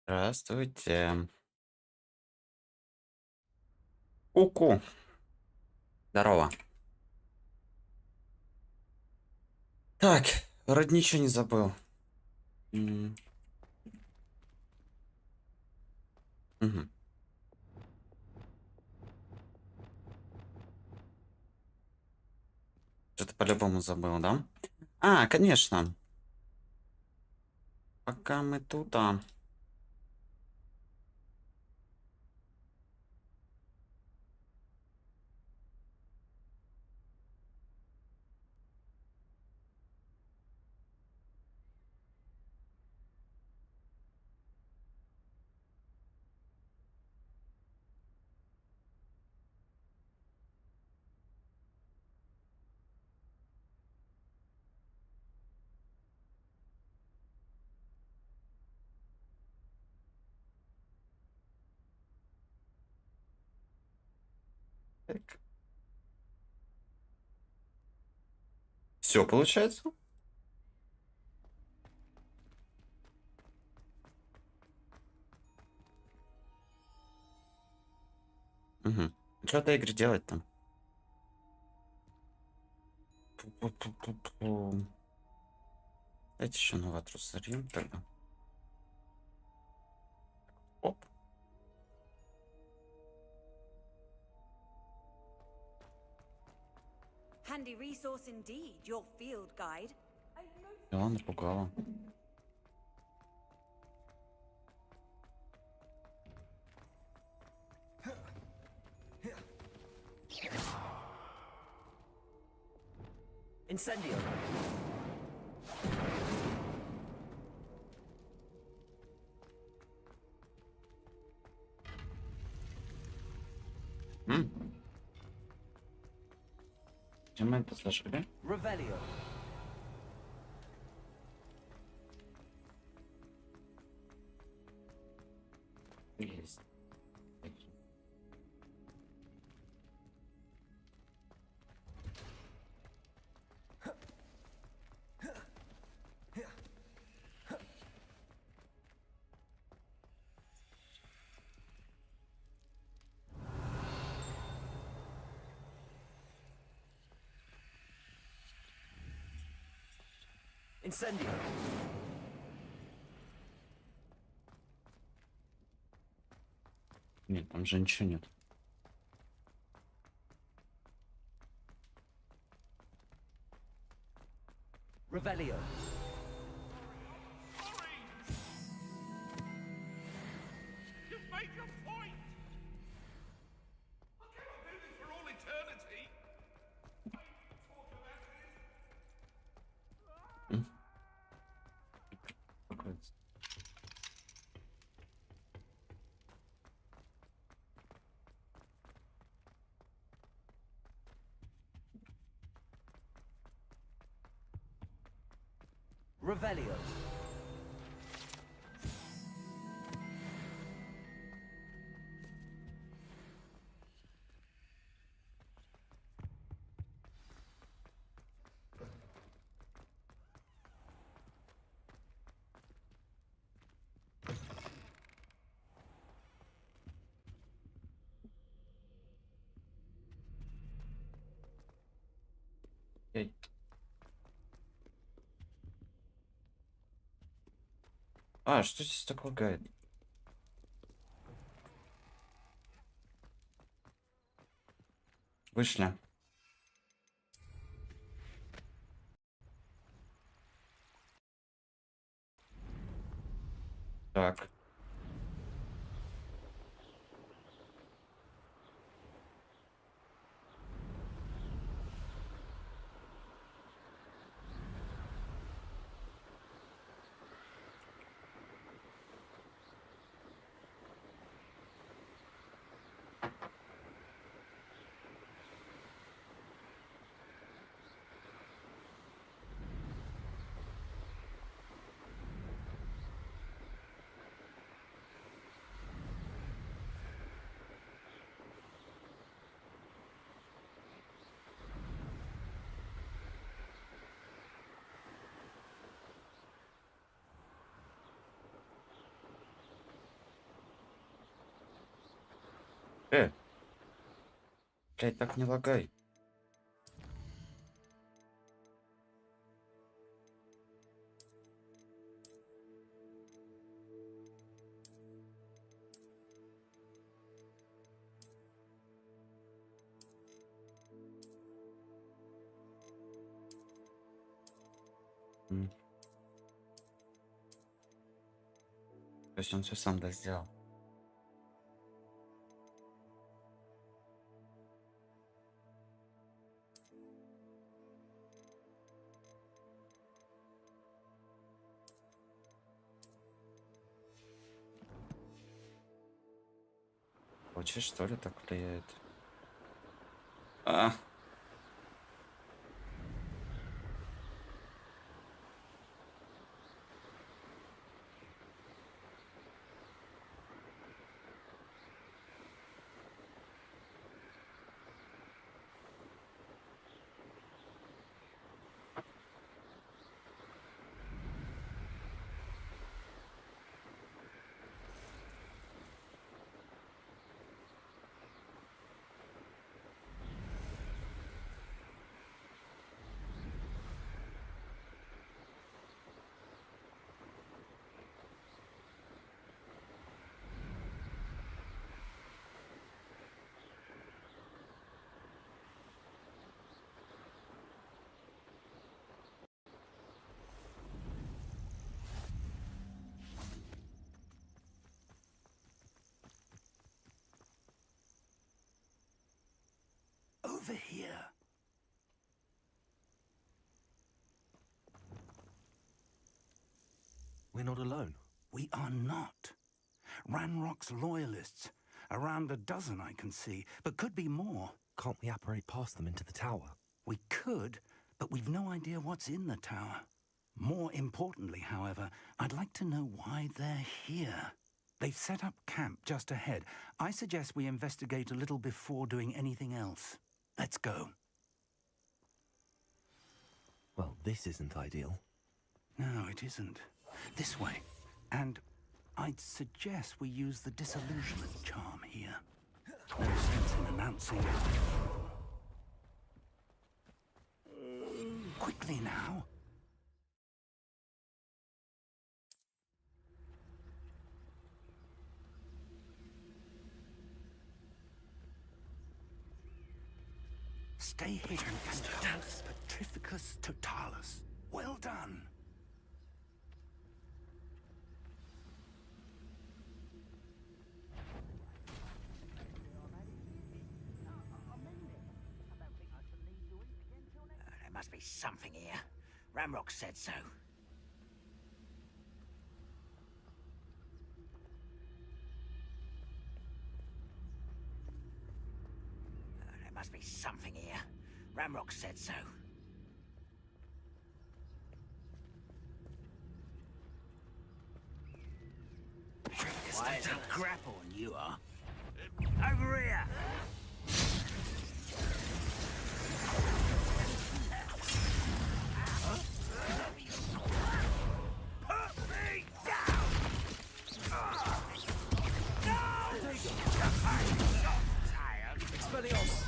Здравствуйте. Ку-ку. Здорово. Так, вроде ничего не забыл. М, мгм. Что-то по-любому забыл, да? Конечно. Пока мы тут, все получается? Угу. Что до игры делать там? Пу-пу-пу-пу-пу. Давайте еще на ватру сольем тогда. Оп. Handy resource indeed, your field guide. Да, напугала. Incendio. М, Где мы это сложили? Revelio. Есть. Incendio. Нет, там же ничего нет. Revelio. You make a point! I cannot do this for all eternity! Talk about this! М, какой-то. Revelio. Эй. Что здесь такое лагает? Вышли. Так. Блядь, так не лагай. М. То есть он все сам сделал. Хочешь, что ли, так влияет? А, Over here. We're not alone. We are not. Ranrock's loyalists. Around a dozen I can see, but could be more. Can't we apparate past them into the tower? We could, but we've no idea what's in the tower. More importantly, however, I'd like to know why they're here. They've set up camp just ahead. I suggest we investigate a little before doing anything else. Let's go. Well, this isn't ideal. No, it isn't. This way. And I'd suggest we use the disillusionment charm here. No sense in announcing. Quickly now. Stay hidden and totalus, petrificus totalus. Well done. There must be something here. Ramrock said so. There must be something here. Ramrock said so. Why is a grapple and you are? Over here! Expelliarmus!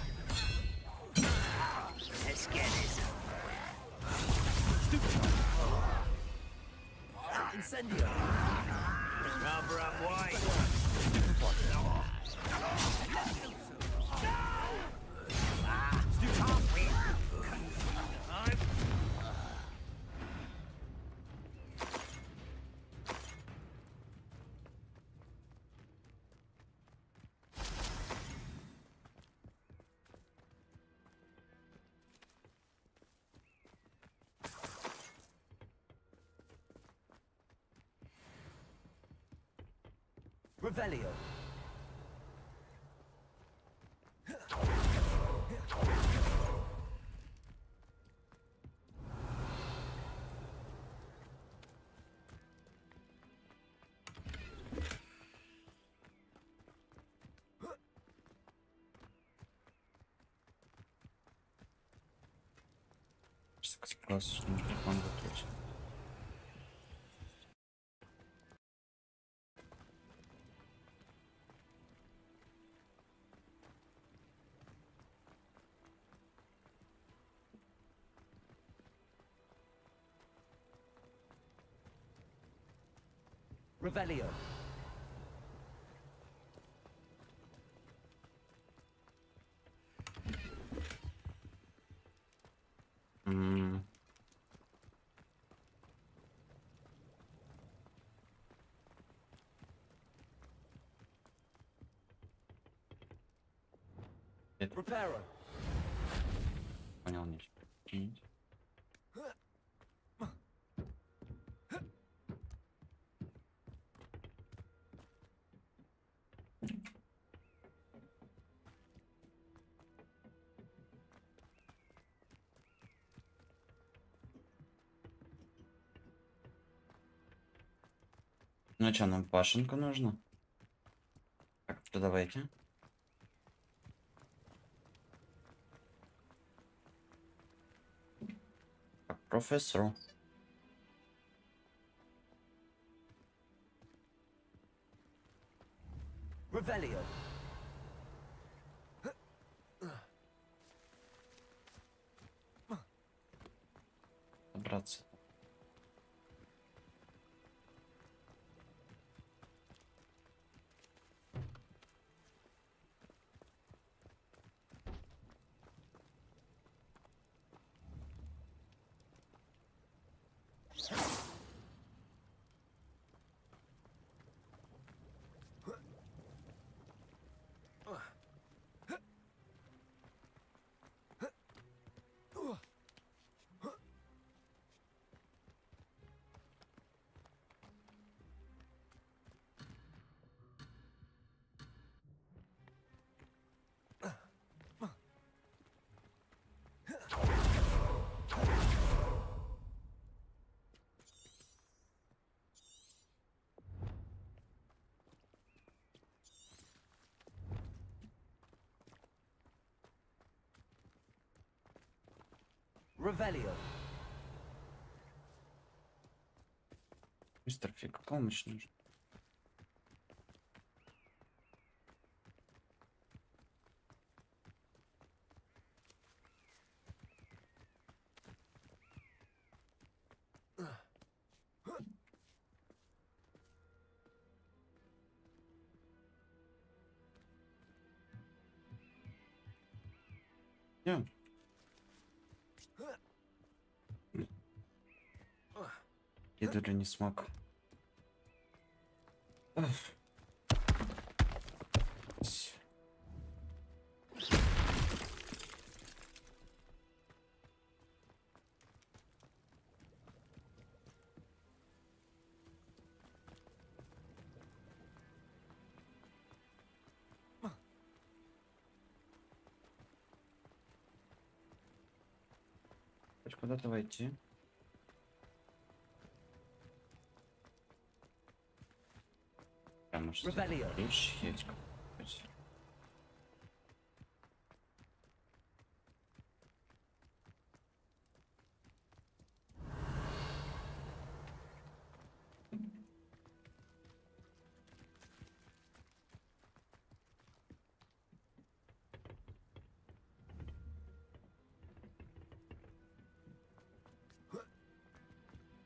Let's get this. Incendio! Rubber up white. Revelio! Спрос, что микрофон выключен. Revelio. М. Это Reparo. понял, не чинить. Ну что, нам Пашеньку нужно? Так, то давайте. К профессору. Revelio. Собраться. Revelio. Мистер Фиг, помощь нужна. Я. Едва ли не смог. Ах. Хоть куда-то войти. Потому что Revelio. ключ есть какой-то.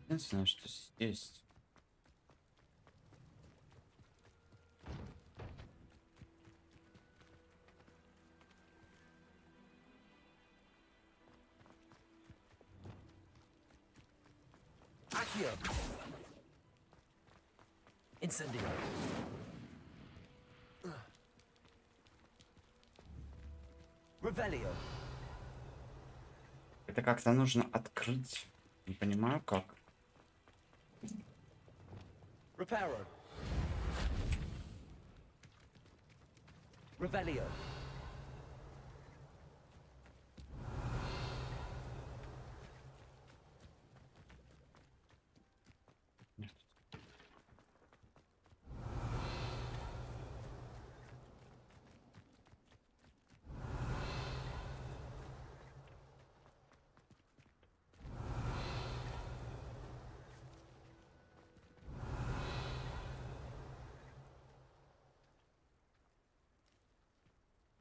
Единственное, что здесь. Accio. Incendio. Revelio. Это как-то нужно открыть. Не понимаю, как. Reparo. Revelio. Нет.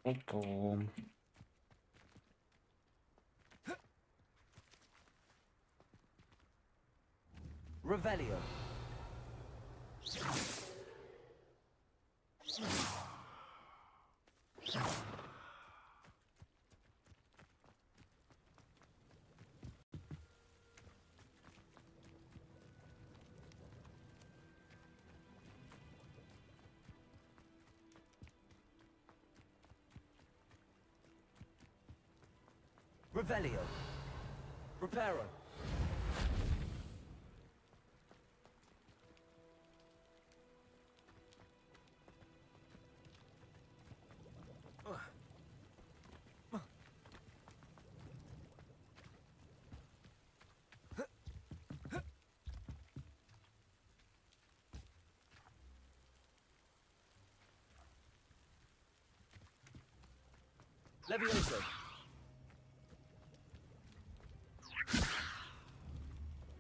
Опа. Revelio. Revelio. Reparo. Levioso.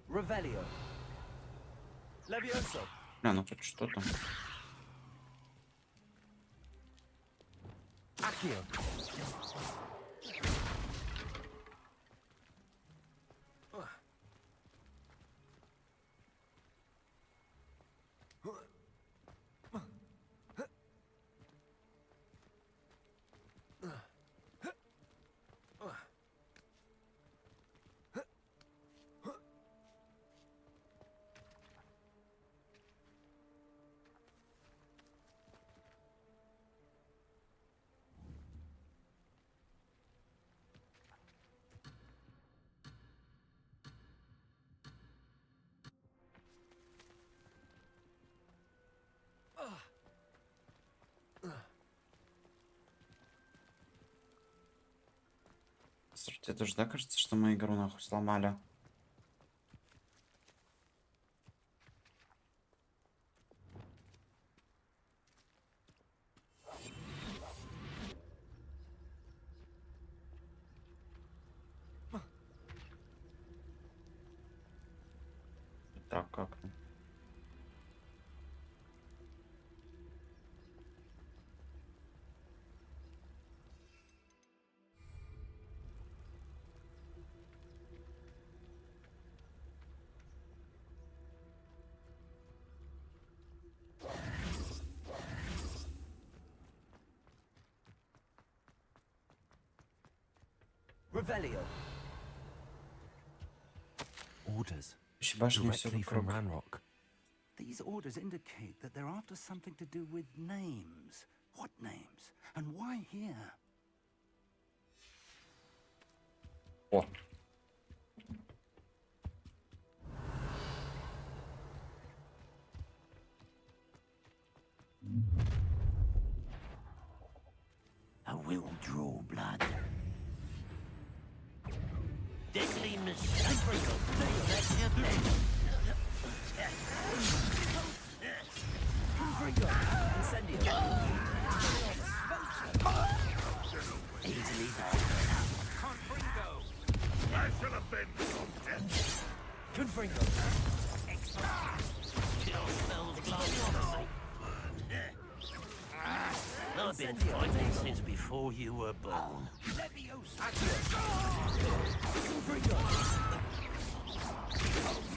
Revelio. Levioso. Ну хоть что-то. Accio. Тебе тоже, да, кажется, что мы игру нахуй сломали? Так, как? Revelio. Orders. Башня все Directly from вокруг. Ranrock. These orders indicate that they're after something to do with names. What names? And why here? О, I will draw blood. Deadly mistake. Incendio. Easily done. I shall have been from death. Confringo. Kill smells blood. I've been fighting since before you were born. Confringo.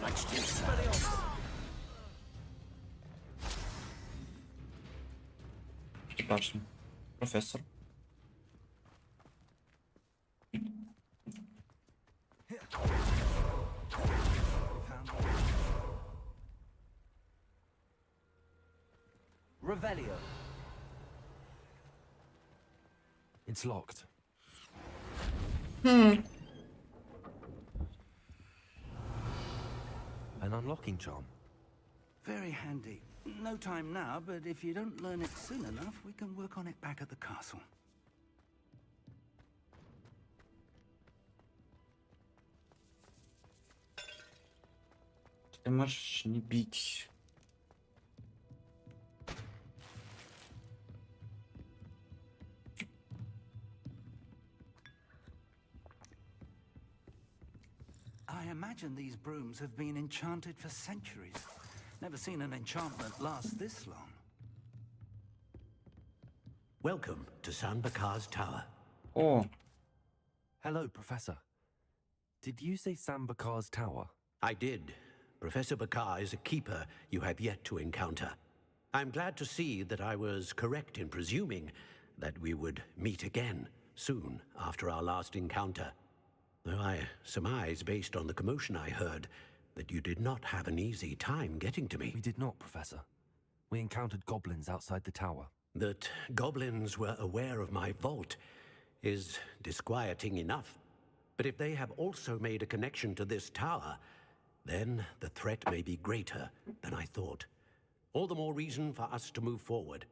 Much too Expelliarmus. башня. Профессор. Revelio. It's locked. An unlocking charm. Very handy. No time now, but if you don't learn it soon enough, we can work on it back at the castle. Ты можешь не бить. I imagine these brooms have been enchanted for centuries. Never seen an enchantment last this long. Welcome to Sanbakar's tower. О, Hello, Professor. Did you say Sambakar's tower? I did, Professor Bakar is a keeper you have yet to encounter. I'm glad to see that I was correct in presuming that we would meet again soon after our last encounter. Though I surmise, based on the commotion I heard, that you did not have an easy time getting to me. We did not, Professor. We encountered goblins outside the tower. That goblins were aware of my vault is disquieting enough. But if they have also made a connection to this tower, then the threat may be greater than I thought. All the more reason for us to move forward.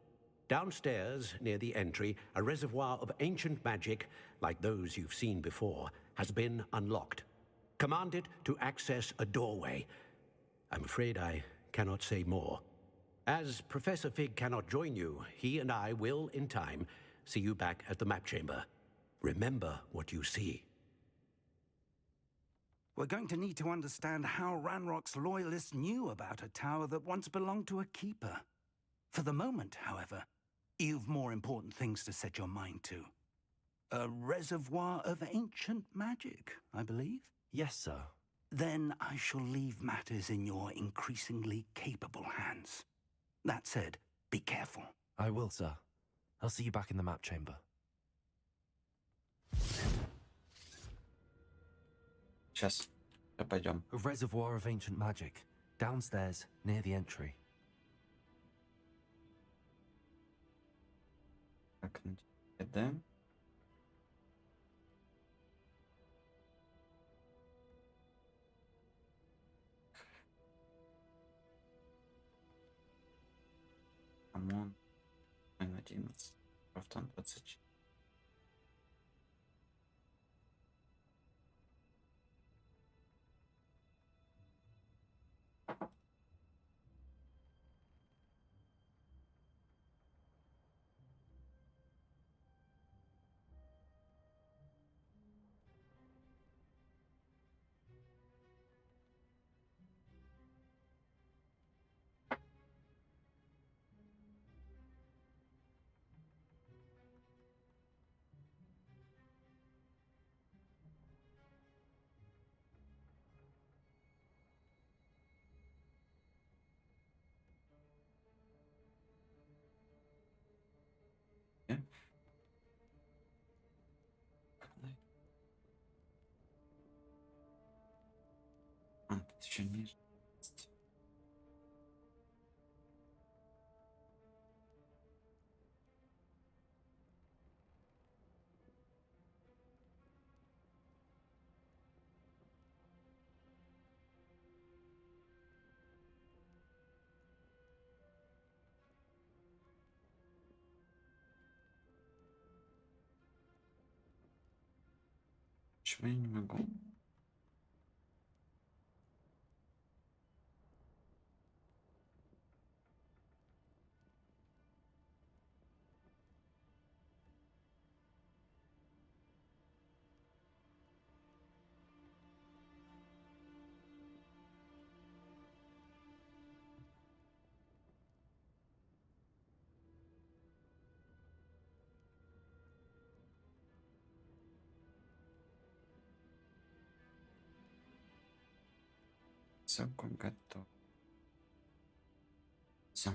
Downstairs, near the entry, a reservoir of ancient magic, like those you've seen before, has been unlocked. Command it to access a doorway. I'm afraid I cannot say more. As Professor Fig cannot join you, he and I will, in time, see you back at the map chamber. Remember what you see. We're going to need to understand how Ranrock's loyalists knew about a tower that once belonged to a keeper. For the moment, however, you've more important things to set your mind to. A reservoir of ancient magic, I believe? Yes, sir. Then I shall leave matters in your increasingly capable hands. That said, be careful. I will, sir. I'll see you back in the map chamber. Сейчас. Пойдем. A reservoir of ancient magic. Downstairs, near the entry. Так, да. Камон. N11. Крафтон 20. А, тут еще ниже. Почему я не могу? Все готово. Все.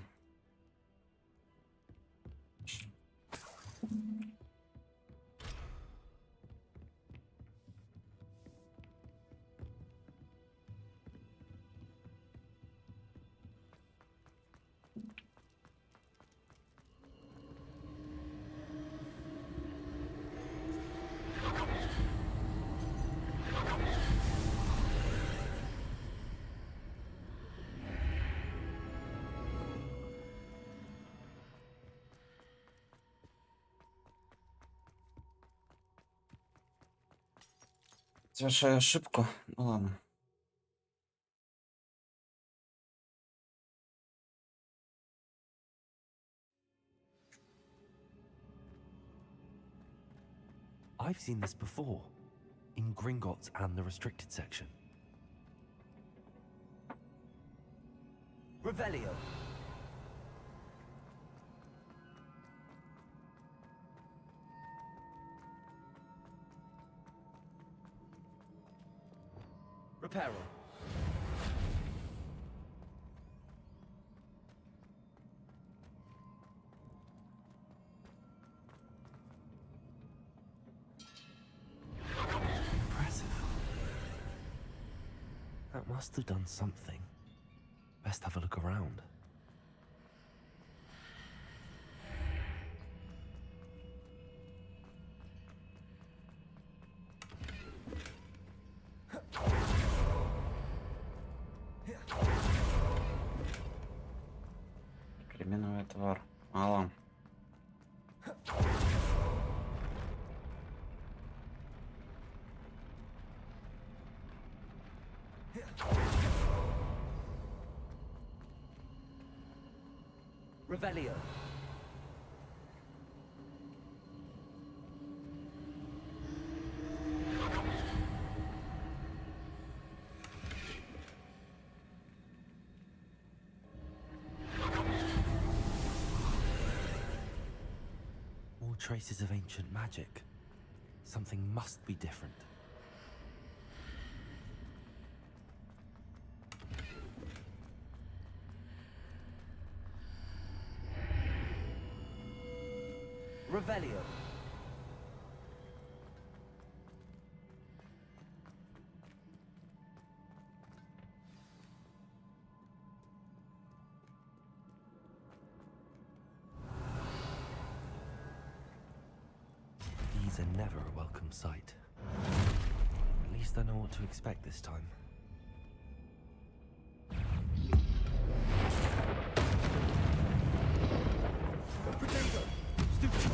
Совершаю ошибку. Ну ладно. I've seen this before. In Gringotts and the restricted section. Revelio. Reparo. must have done something. Best have a look around. Кремниевый твар. Мало. Revelio. More traces of ancient magic. Something must be different. Revelio. These are never a welcome sight. At least I know what to expect this time. Potato. Stupid.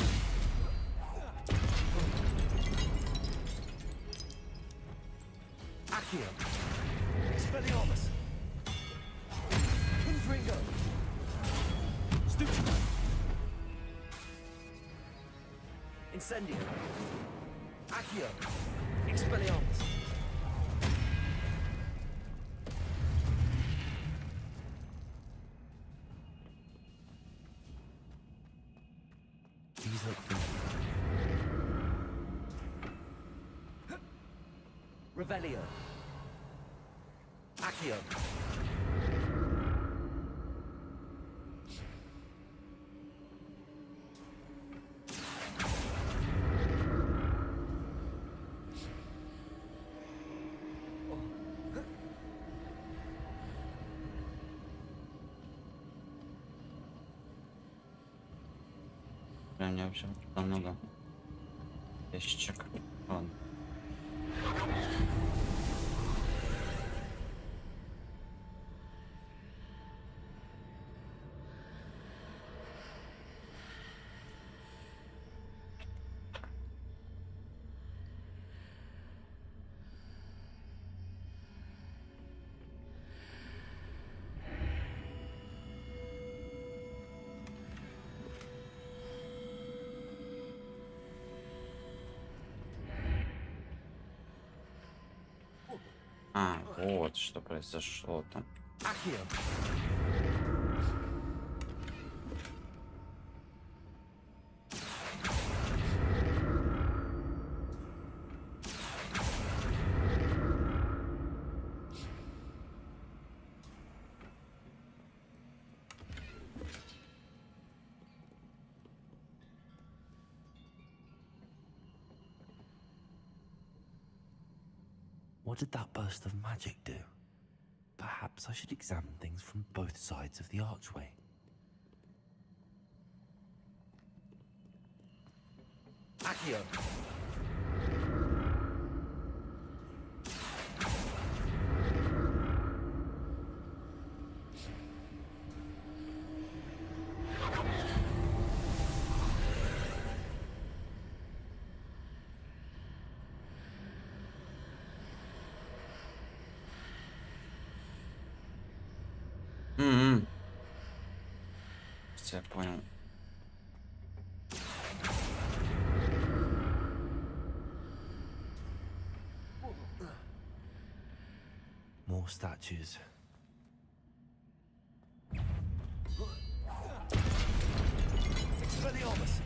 Accio. Expelliarmus. Confringo. Stupid. Incendio. Accio. Expelliarmus. These look familiar. Revelio. Accio. Прям мне вообще там много ящичек. Ладно. А, вот что произошло там. Accio. What did that burst of magic do? Perhaps I should examine things from both sides of the archway. Accio. Я понял. More statues. Expelliarmus.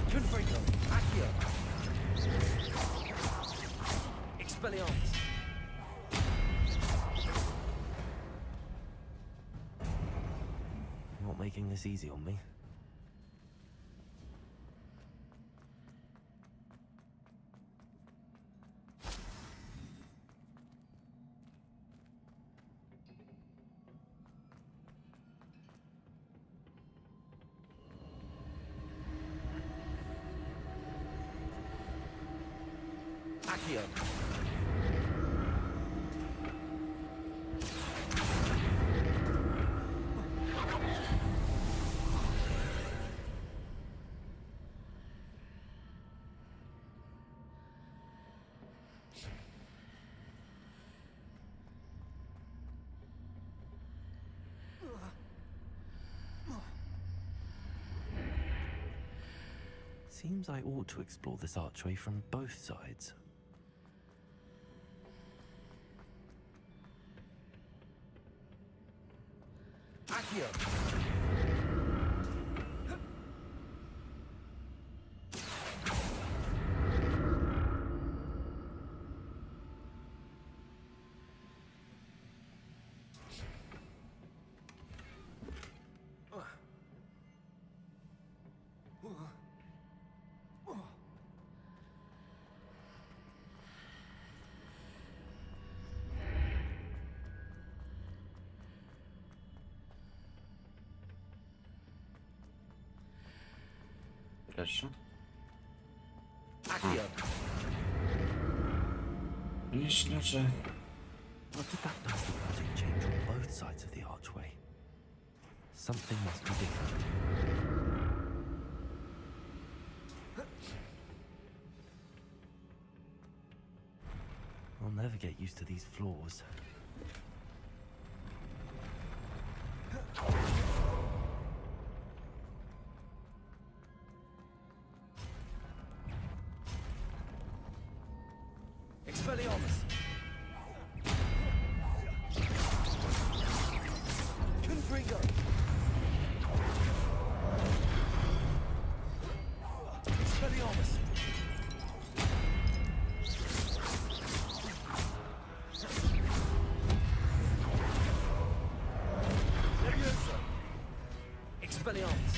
Confringo. Accio. Expelliarmus. Not making this easy on me. Accio. Seems I ought to explore this archway from both sides. Accio. Дальше. Accio. Конечно же. What if that does the magic change on both sides of the archway? Something must be different. I'll never get used to these floors. Expelliarmus. Confringo. Expelliarmus. Leviosa. Expelliarmus.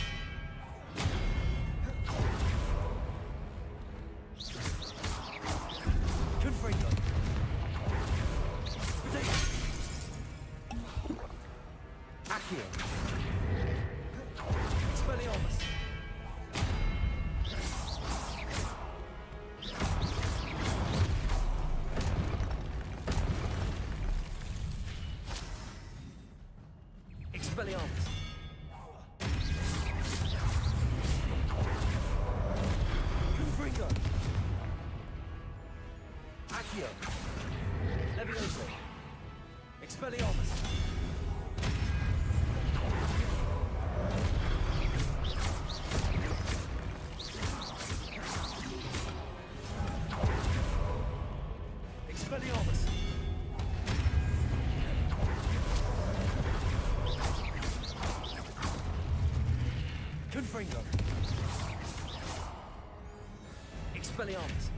Confringo. Accio. Expelliarmus. Expelliarmus. Confringo. Accio. Leviosa. Expelliarmus. Expelliarmus. Confringo. Expelliarmus.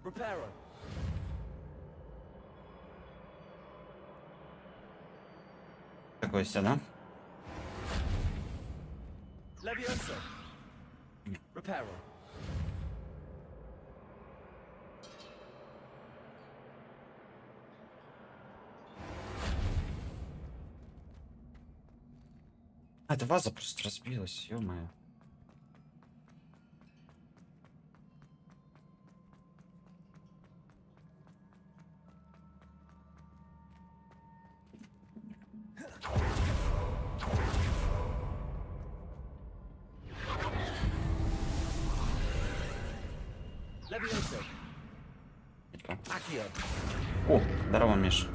Reparo. Такой себе, да? Leviosa. Reparo. А, это ваза просто разбилась, ё-моё. Leviosa. Accio. О, здорово, Миша.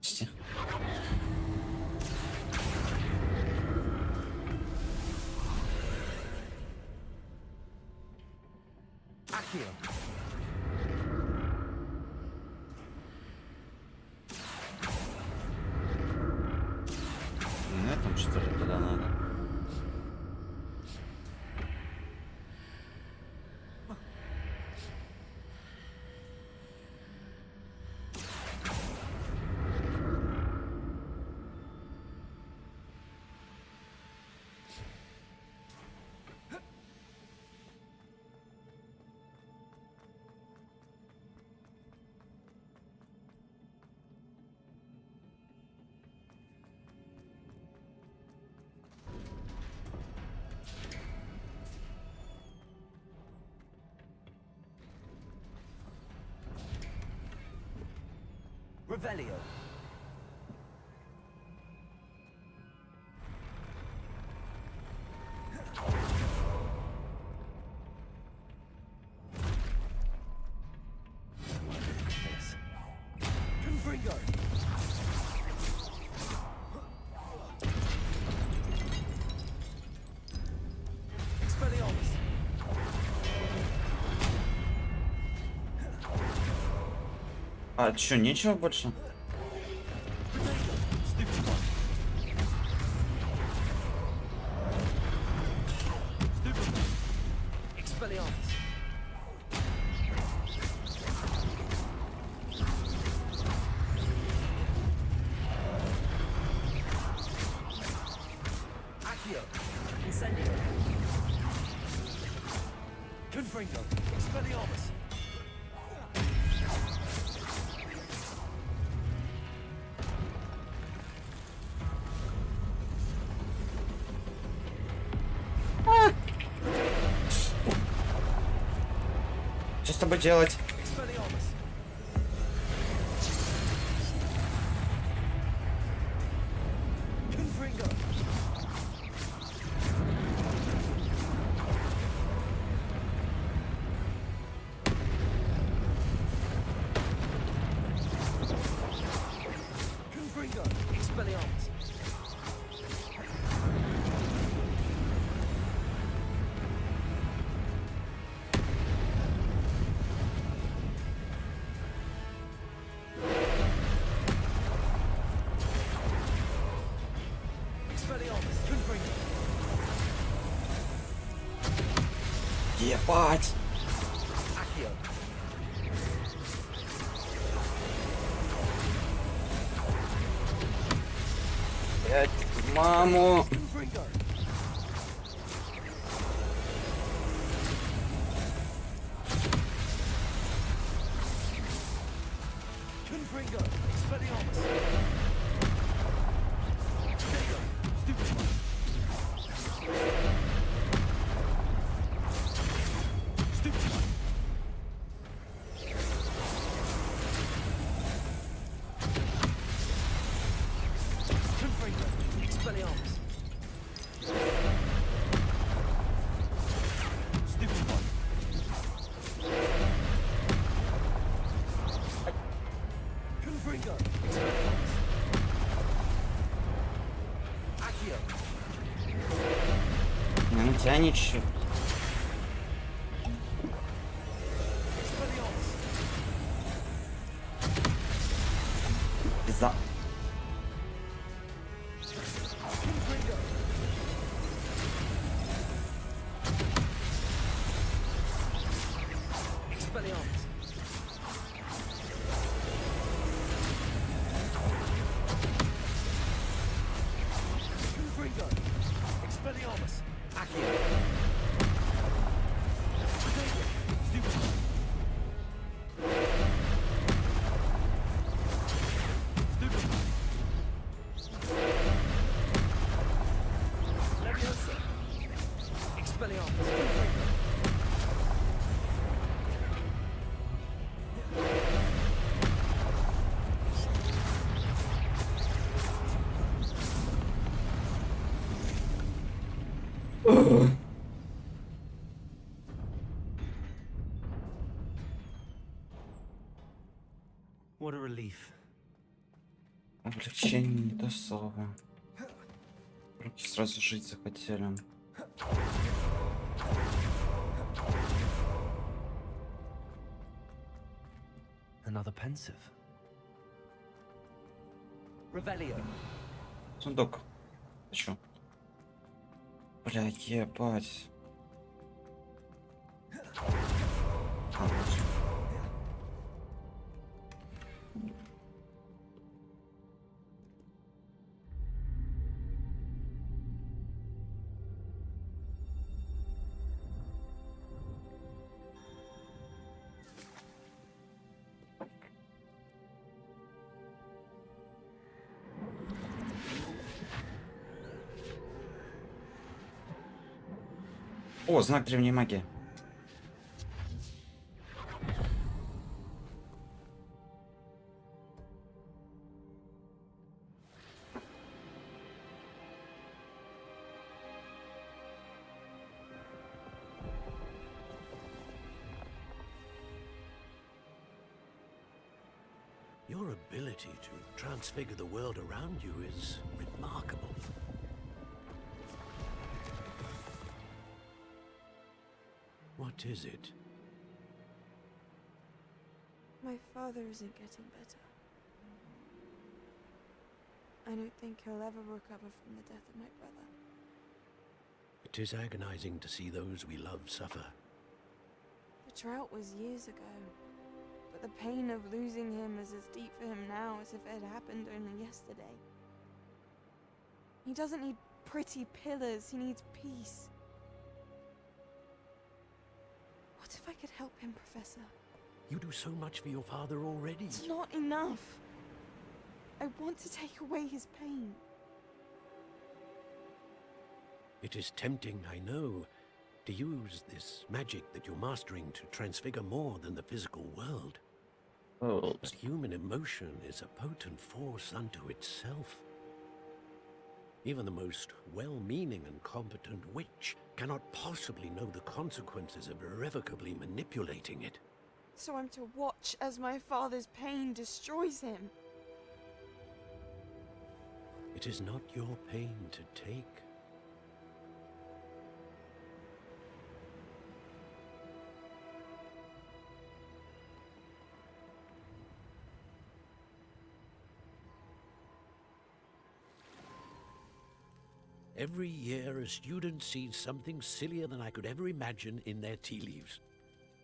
Прости. Accio. На этом, что ли, туда надо? Revelio. Yes. Confringo. Expelliarmus. А чё, нечего больше? Potato. Stupid one. Stupid one. Expelliarmus. Accio. Incendio. Confringo. Expelliarmus. Что с тобой делать? Expelliarmus. Confringo. Confringo. Expelliarmus. Expelliarmus. Confringo. Ебать! Accio. Блять, маму! Confringo. Confringo. Expelliarmus. Potato. Stupid one. Stupid one. Confringo. Expelliarmus. Stupid one. Confringo. Expelliarmus. Accio. Ну тянет чё. Expelliarmus. Пизда. Confringo. Expelliarmus. Confringo. Expelliarmus. Accio. Potato. Stupid one. Stupid one. Leviosa. Expelliarmus. Confringo. What a relief. Облегчение не то слово. Руки сразу жить захотели. Another pensive. Revelio. Сундук. Хочу. Бля, ебать. А, вот. О, знак древней магии. Your ability to transfigure the world around you is remarkable. What is it? My father isn't getting better. I don't think he'll ever recover from the death of my brother. It is agonizing to see those we love suffer. The drought was years ago, but the pain of losing him is as deep for him now as if it had happened only yesterday. He doesn't need pretty pillars, he needs peace. What if I could help him, Professor? You do so much for your father already. It's not enough. I want to take away his pain. It is tempting, I know, to use this magic that you're mastering to transfigure more than the physical world. Oh, But human emotion is a potent force unto itself. Even the most well-meaning and competent witch cannot possibly know the consequences of irrevocably manipulating it. So I'm to watch as my father's pain destroys him. It is not your pain to take. Every year, a student sees something sillier than I could ever imagine in their tea leaves.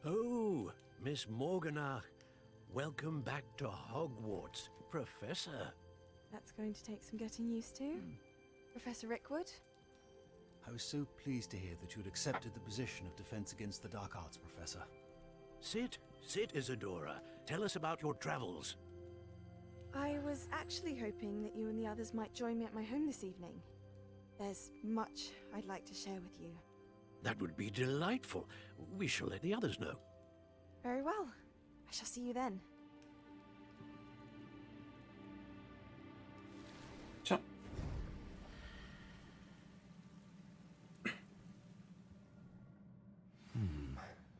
Oh, Miss Morganach, welcome back to Hogwarts, Professor. That's going to take some getting used to. Professor Rickwood? I was so pleased to hear that you'd accepted the position of Defense Against the Dark Arts, Professor. Sit, Isadora. Tell us about your travels. I was actually hoping that you and the others might join me at my home this evening. There's much I'd like to share with you. That would be delightful. We shall let the others know. Very well. I shall see you then. Всё.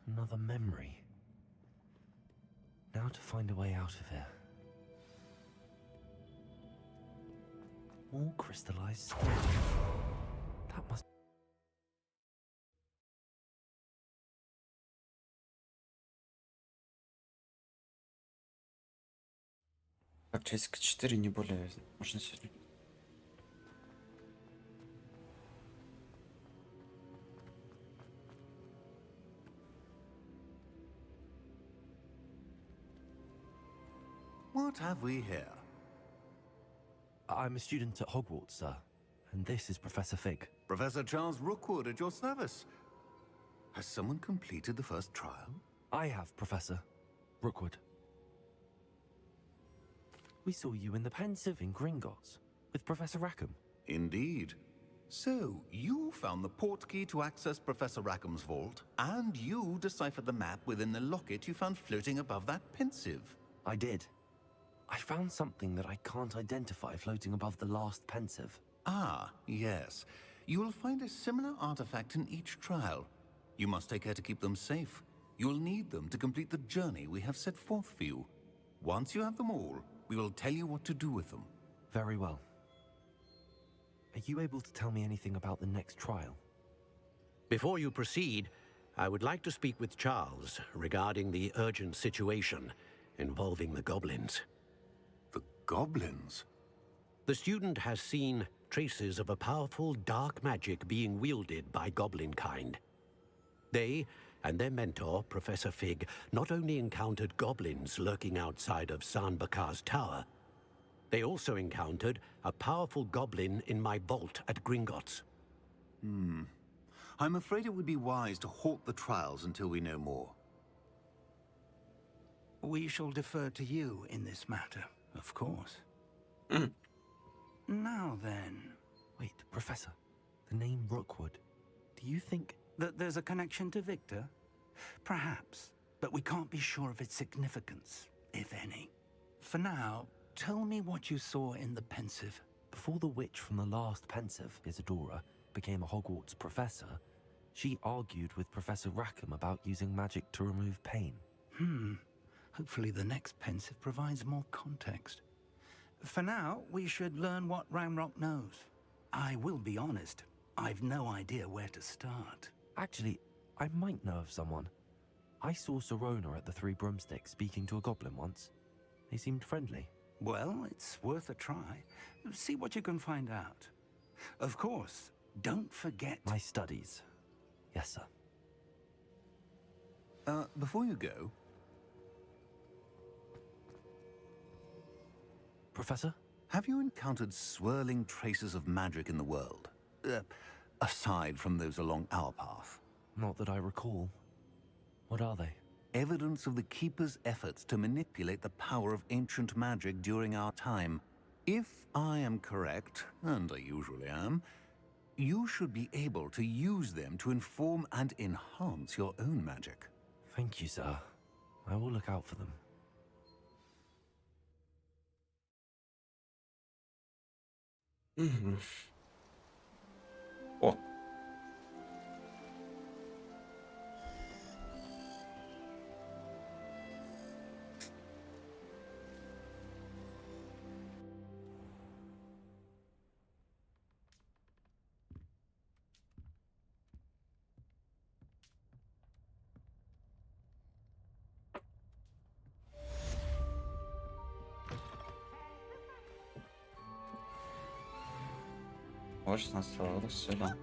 Another memory. Now to find a way out of here. More crystallized stone. That must... Так, часика 4, не более. Можно сегодня. What have we here? I'm a student at Hogwarts, sir. And this is Professor Fig. Professor Charles Rookwood at your service. Has someone completed the first trial? I have, Professor Rookwood. We saw you in the Pensive in Gringotts with Professor Rackham. Indeed. So, you found the portkey to access Professor Rackham's vault, and you deciphered the map within the locket you found floating above that Pensive. I did. I found something that I can't identify floating above the last Pensive. Ah, yes. You will find a similar artifact in each trial. You must take care to keep them safe. You will need them to complete the journey we have set forth for you. Once you have them all, we will tell you what to do with them. Very well. Are you able to tell me anything about the next trial? Before you proceed, I would like to speak with Charles regarding the urgent situation involving the goblins. The goblins? The student has seen traces of a powerful dark magic being wielded by goblin kind. They and their mentor, Professor Fig, not only encountered goblins lurking outside of Sanbakar's tower, they also encountered a powerful goblin in my vault at Gringotts. I'm afraid it would be wise to halt the trials until we know more. We shall defer to you in this matter, of course. Now then... Wait, Professor. The name Rookwood. Do you think... That there's a connection to Victor? Perhaps, but we can't be sure of its significance, if any. For now, tell me what you saw in the Pensive. Before the witch from the last Pensive, Isadora, became a Hogwarts professor, she argued with Professor Rackham about using magic to remove pain. Hopefully the next pensive provides more context. For now, we should learn what Ramrock knows. I will be honest, I've no idea where to start. Actually, I might know of someone. I saw Sirona at the Three Broomsticks speaking to a goblin once. They seemed friendly. Well, it's worth a try. See what you can find out. Of course, don't forget... My studies. Yes, sir. Before you go... Professor? Have you encountered swirling traces of magic in the world? Aside from those along our path? Not that I recall. What are they? Evidence of the Keeper's efforts to manipulate the power of ancient magic during our time. If I am correct, and I usually am, you should be able to use them to inform and enhance your own magic. Thank you, sir. I will look out for them. О. Вот 16 левел, сюда.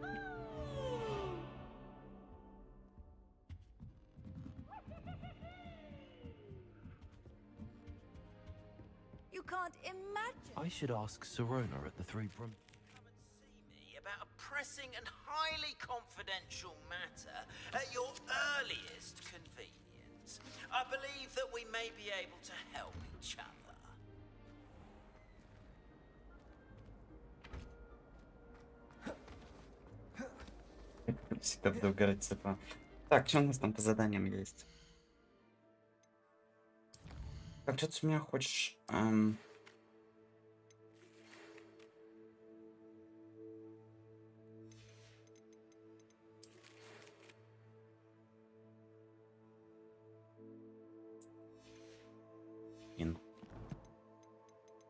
You can't imagine. I should ask Sirona at the Three Broom... Come and see me about a pressing and highly confidential matter at your earliest convenience. I believe that we may be able to help each other. Всегда буду угорать цепа. Так, что у нас там по заданиям есть? Так, что ты с меня хочешь?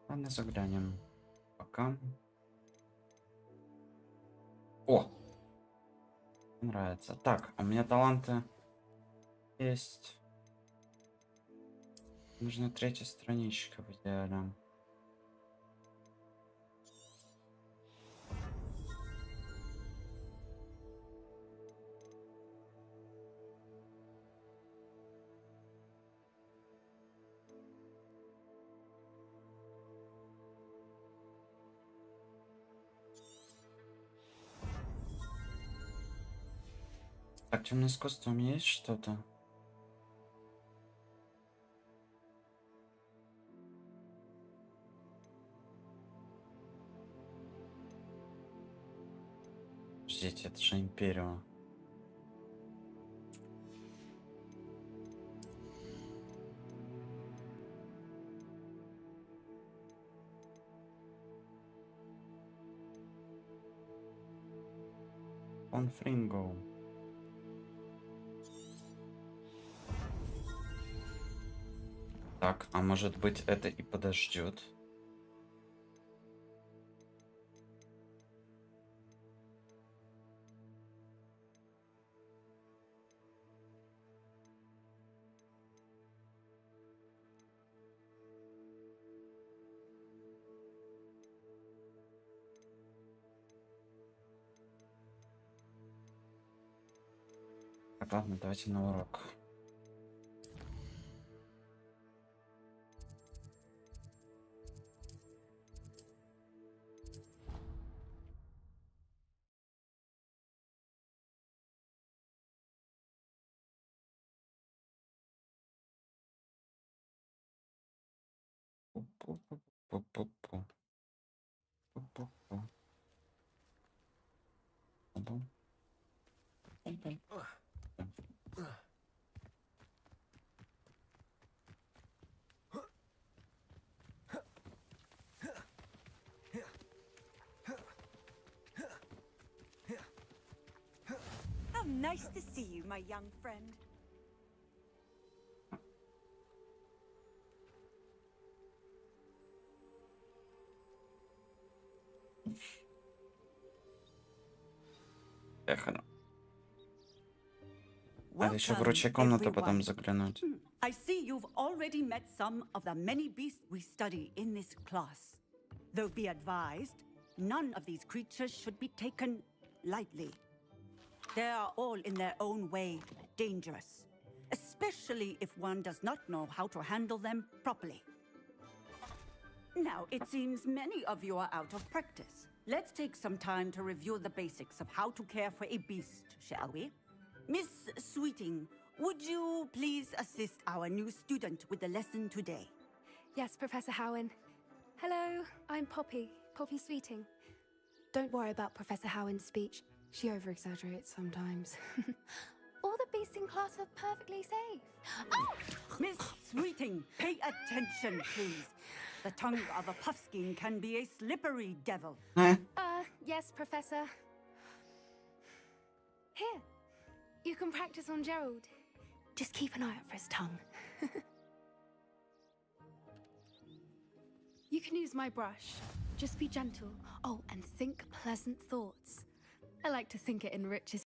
Ладно, заглянем. Пока. О! Нравится. Так, у меня таланты есть. Нужна третья страничка в идеале. Так, темным искусством есть что-то? Подождите, это же Империум. Он Фринго. Так, а может быть это и подождет? Так, ладно, давайте на урок. Пу-пу-пу-пу-пу-пу. Пу-пу-пу. Пу-пу. Пу-пу. How nice to see you, my young friend. Эх, надо еще в вручную комнату потом заглянуть. I see you've already met some of the many beasts we study in this class. Though be advised, none of these creatures should be taken lightly. They are all in their own way dangerous, especially if one does not know how to handle them properly. Now, it seems many of you are out of practice. Let's take some time to review the basics of how to care for a beast, shall we? Miss Sweeting, would you please assist our new student with the lesson today? Yes, Professor Howen. Hello, I'm Poppy Sweeting. Don't worry about Professor Howen's speech. She over-exaggerates sometimes. All the beasts in class are perfectly safe. Oh! Miss Sweeting, pay attention, please. The tongue of a puffskein can be a slippery devil. Yes, Professor. Here, you can practice on Gerald. Just keep an eye out for his tongue. You can use my brush. Just be gentle. Oh, and think pleasant thoughts. I like to think it enriches.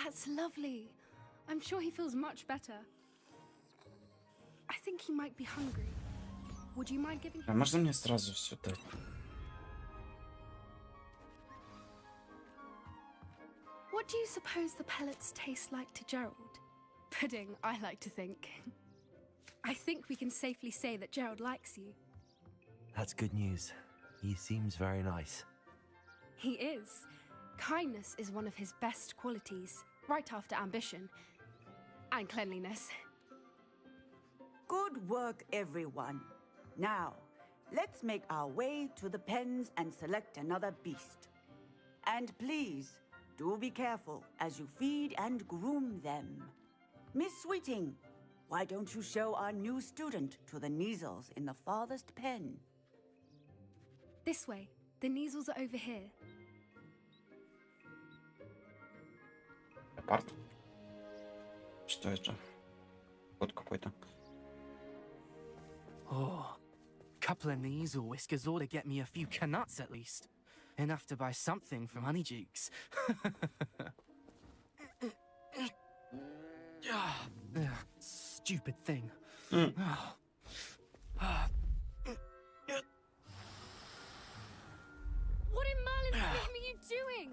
That's lovely. I'm sure he feels much better. I think he might be hungry. Would you mind giving А him... можно мне сразу все дать? What do you suppose the pellets taste like to Gerald? Pudding, I like to think. I think we can safely say that Gerald likes you. That's good news. He seems very nice. He is. Kindness is one of his best qualities, right after ambition and cleanliness. Good work, everyone. Now, let's make our way to the pens and select another beast. And please, do be careful as you feed and groom them. Miss Sweeting, why don't you show our new student to the Neasels in the farthest pen? This way. The Neasels are over here. Апарт. Что это? Вот какой-то. Oh, couple of Neasel whiskers ought to get me a few canuts at least. Enough to buy something from Honeydukes. Stupid thing. What in Merlin's name are you doing?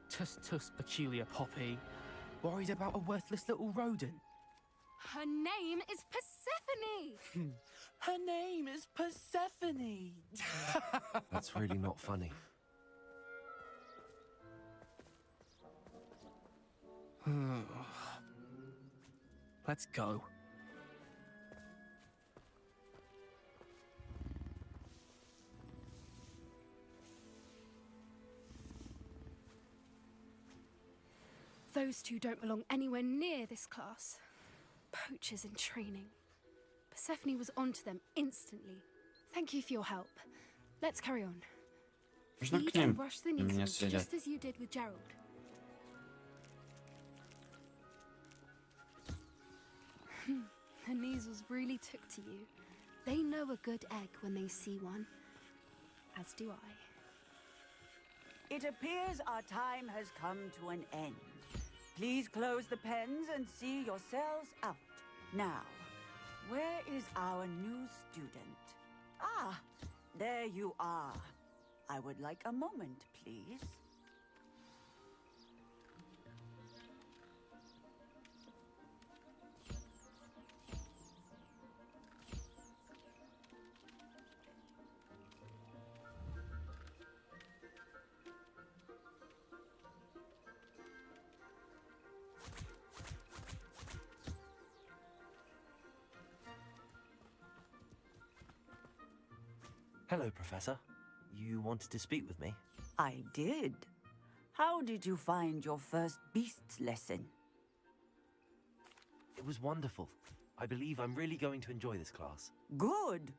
Tuss peculiar Poppy. Worried about a worthless little rodent. Her name is Persephone! Her name is Persephone! That's really not funny. Let's go. Those two don't belong anywhere near this class. Poachers in training. Persephone was onto them instantly. Thank you for your help. Let's carry on. Можно Feed к ним? and brush the И меня Neasels, съедят. just as you did with Gerald. The Neasels really took to you. They know a good egg when they see one. As do I. It appears our time has come to an end. Please close the pens and see yourselves out. Now, where is our new student? Ah, there you are. I would like a moment, please. Hello, Professor. You wanted to speak with me? I did. How did you find your first beasts lesson? It was wonderful. I believe I'm really going to enjoy this class. Good.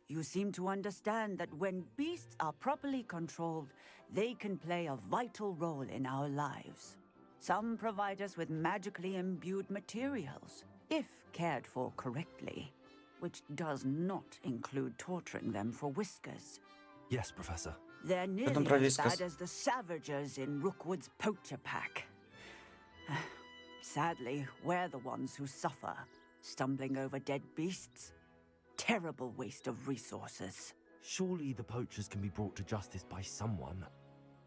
You seem to understand that when beasts are properly controlled, they can play a vital role in our lives. Some provide us with magically imbued materials, if cared for correctly, which does not include torturing them for whiskers. Yes, Professor. They're nearly as bad as the Savagers in Rookwood's poacher pack. Sadly, we're the ones who suffer, stumbling over dead beasts. Terrible waste of resources. Surely the poachers can be brought to justice by someone.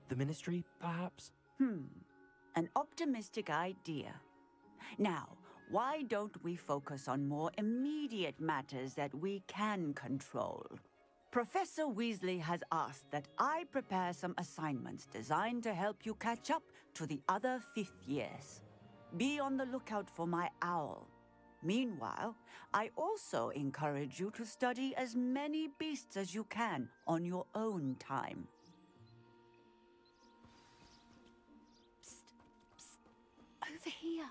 The Ministry, perhaps? An optimistic idea. Now, why don't we focus on more immediate matters that we can control? Professor Weasley has asked that I prepare some assignments designed to help you catch up to the other 5th years. Be on the lookout for my owl. Meanwhile, I also encourage you to study as many beasts as you can on your own time. Psst, psst. Over here.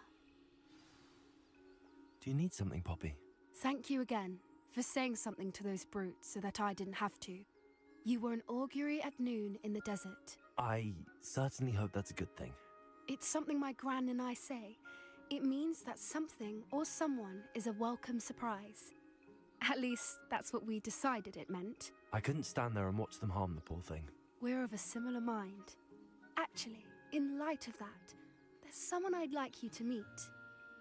Do you need something, Poppy? Thank you again for saying something to those brutes so that I didn't have to. You were an augury at noon in the desert. I certainly hope that's a good thing. It's something my gran and I say. It means that something or someone is a welcome surprise. At least, that's what we decided it meant. I couldn't stand there and watch them harm the poor thing. We're of a similar mind. Actually, in light of that, there's someone I'd like you to meet.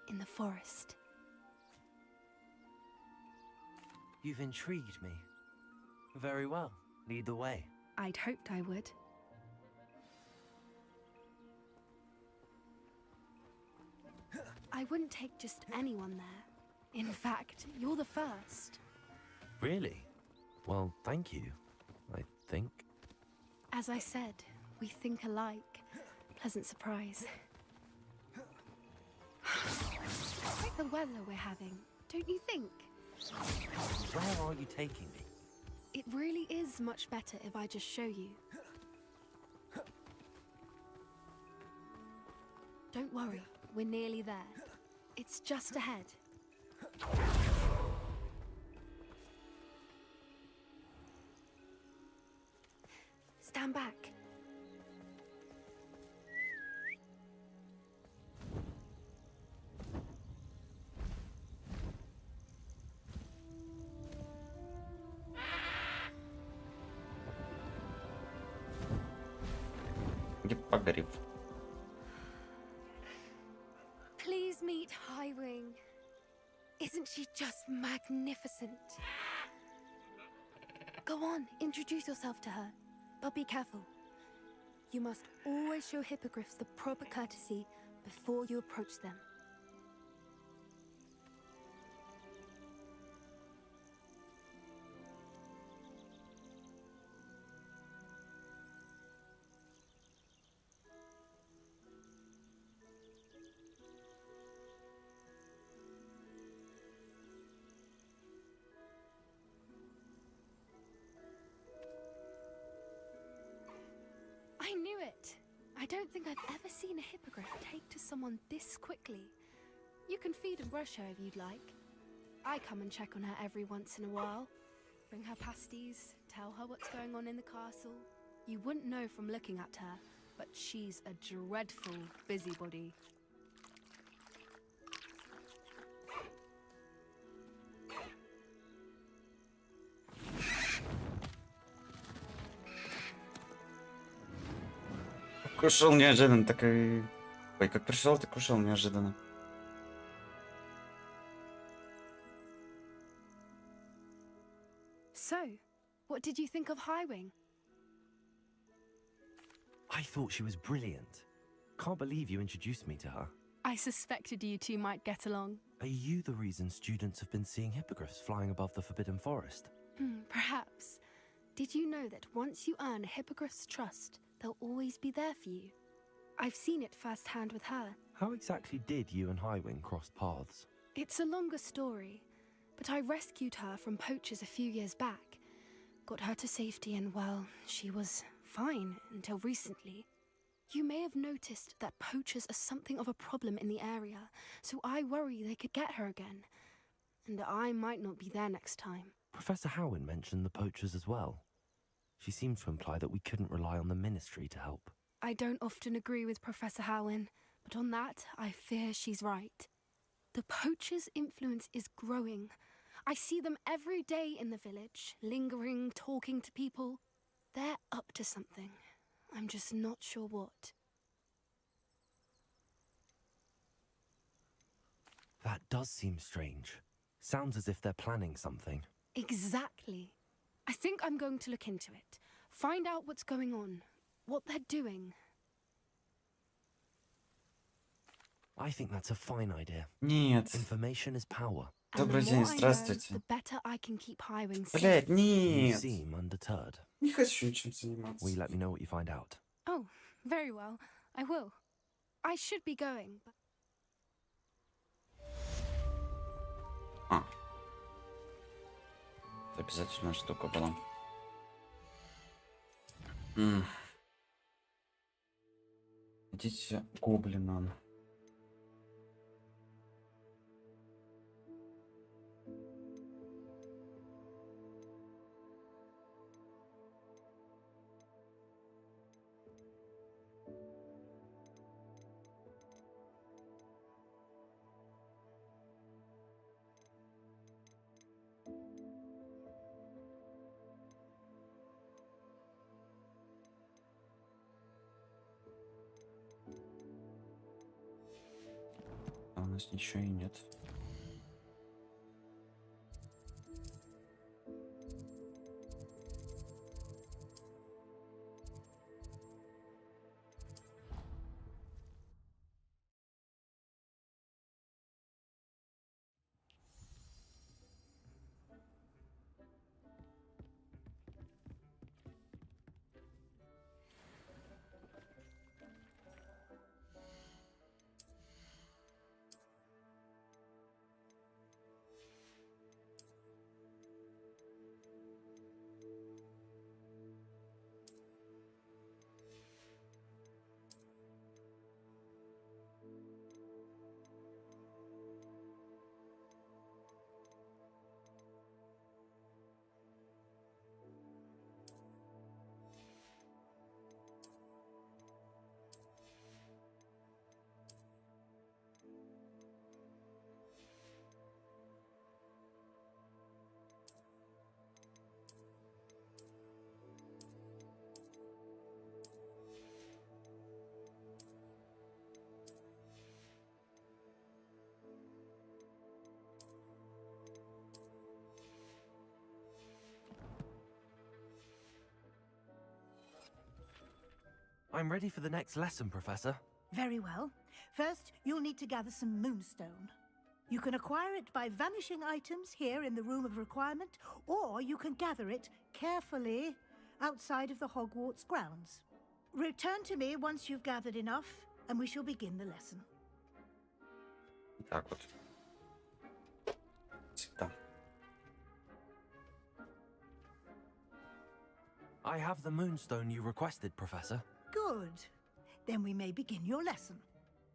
In the forest. You've intrigued me. Very well. Lead the way. I'd hoped I would. I wouldn't take just anyone there. In fact, you're the first. Really? Well, thank you, I think. As I said, we think alike. Pleasant surprise. Quite the weather we're having, don't you think? Where are you taking me? It really is much better if I just show you. Don't worry, we're nearly there. It's just ahead. Stand back. Где погреб? Please meet Highwing. Isn't she just magnificent? Go on, introduce yourself to her. But be careful. You must always show hippogriffs the proper courtesy before you approach them. I knew it! I don't think I've ever seen a hippogriff take to someone this quickly. You can feed and brush her if you'd like. I come and check on her every once in a while. Bring her pasties, tell her what's going on in the castle. You wouldn't know from looking at her, but she's a dreadful busybody. Кушал неожиданно, так и... Ой, как пришел, так ушел неожиданно. So, what did you think of Highwing? I thought she was brilliant. Can't believe you introduced me to her. I suspected you two might get along. Are you the reason students have been seeing hippogriffs flying above the Forbidden Forest? Perhaps. Did you know that once you earn a hippogriff's trust, they'll always be there for you? I've seen it firsthand with her. How exactly did you and Highwing cross paths? It's a longer story, but I rescued her from poachers a few years back. Got her to safety and, well, she was fine until recently. You may have noticed that poachers are something of a problem in the area, so I worry they could get her again. And I might not be there next time. Professor Howin mentioned the poachers as well. She seemed to imply that we couldn't rely on the ministry to help. I don't often agree with Professor Howin, but on that, I fear she's right. The poachers' influence is growing. I see them every day in the village, lingering, talking to people. They're up to something. I'm just not sure what. That does seem strange. Sounds as if they're planning something. Exactly. I think I'm going to look into it. Find out what's going on. What they're doing. I think that's a fine idea. Нет. Information is power. Добрый день, здравствуйте. The better I can keep hiring. Блять, You нет. seem undeterred. Не хочу ничем заниматься. Will you let me know what you find out? Oh, very well. I will. I should be going. But... А. Это обязательная штука была. Идите к гоблинам. А у нас ничего и нет. I'm ready for the next lesson, Professor. Very well. First, you'll need to gather some moonstone. You can acquire it by vanishing items here in the Room of Requirement, or you can gather it carefully outside of the Hogwarts grounds. Return to me once you've gathered enough, and we shall begin the lesson. Так вот. Всегда. I have the moonstone you requested, Professor. Good. Then we may begin your lesson.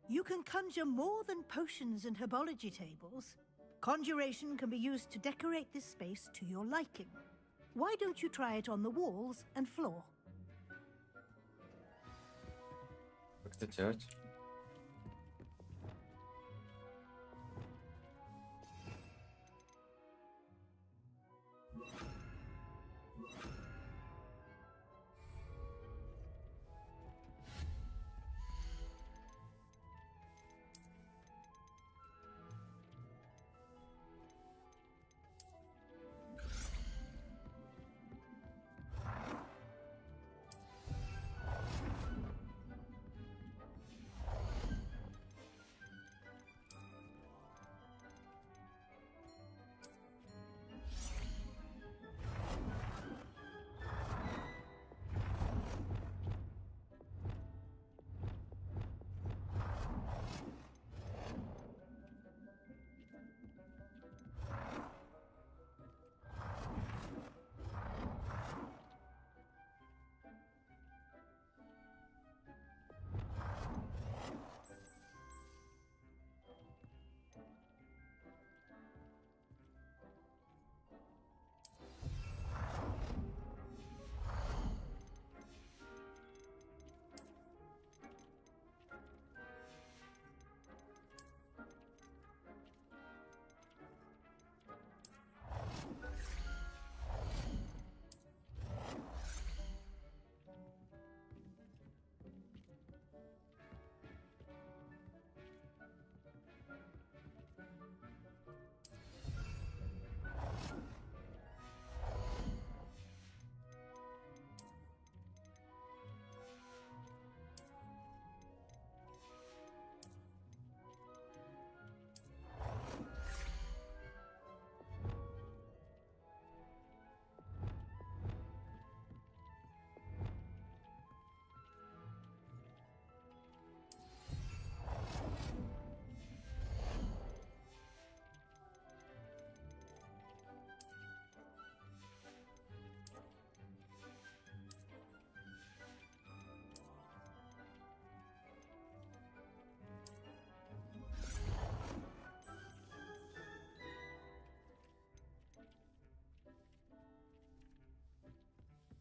You can conjure more than potions and herbology tables. Conjuration can be used to decorate this space to your liking. Why don't you try it on the walls and floor? Как это делать?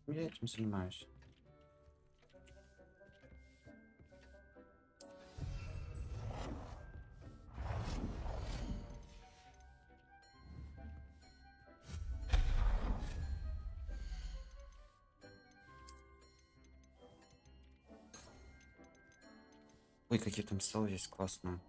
Я этим занимаюсь. Ой, какие там столы есть классные.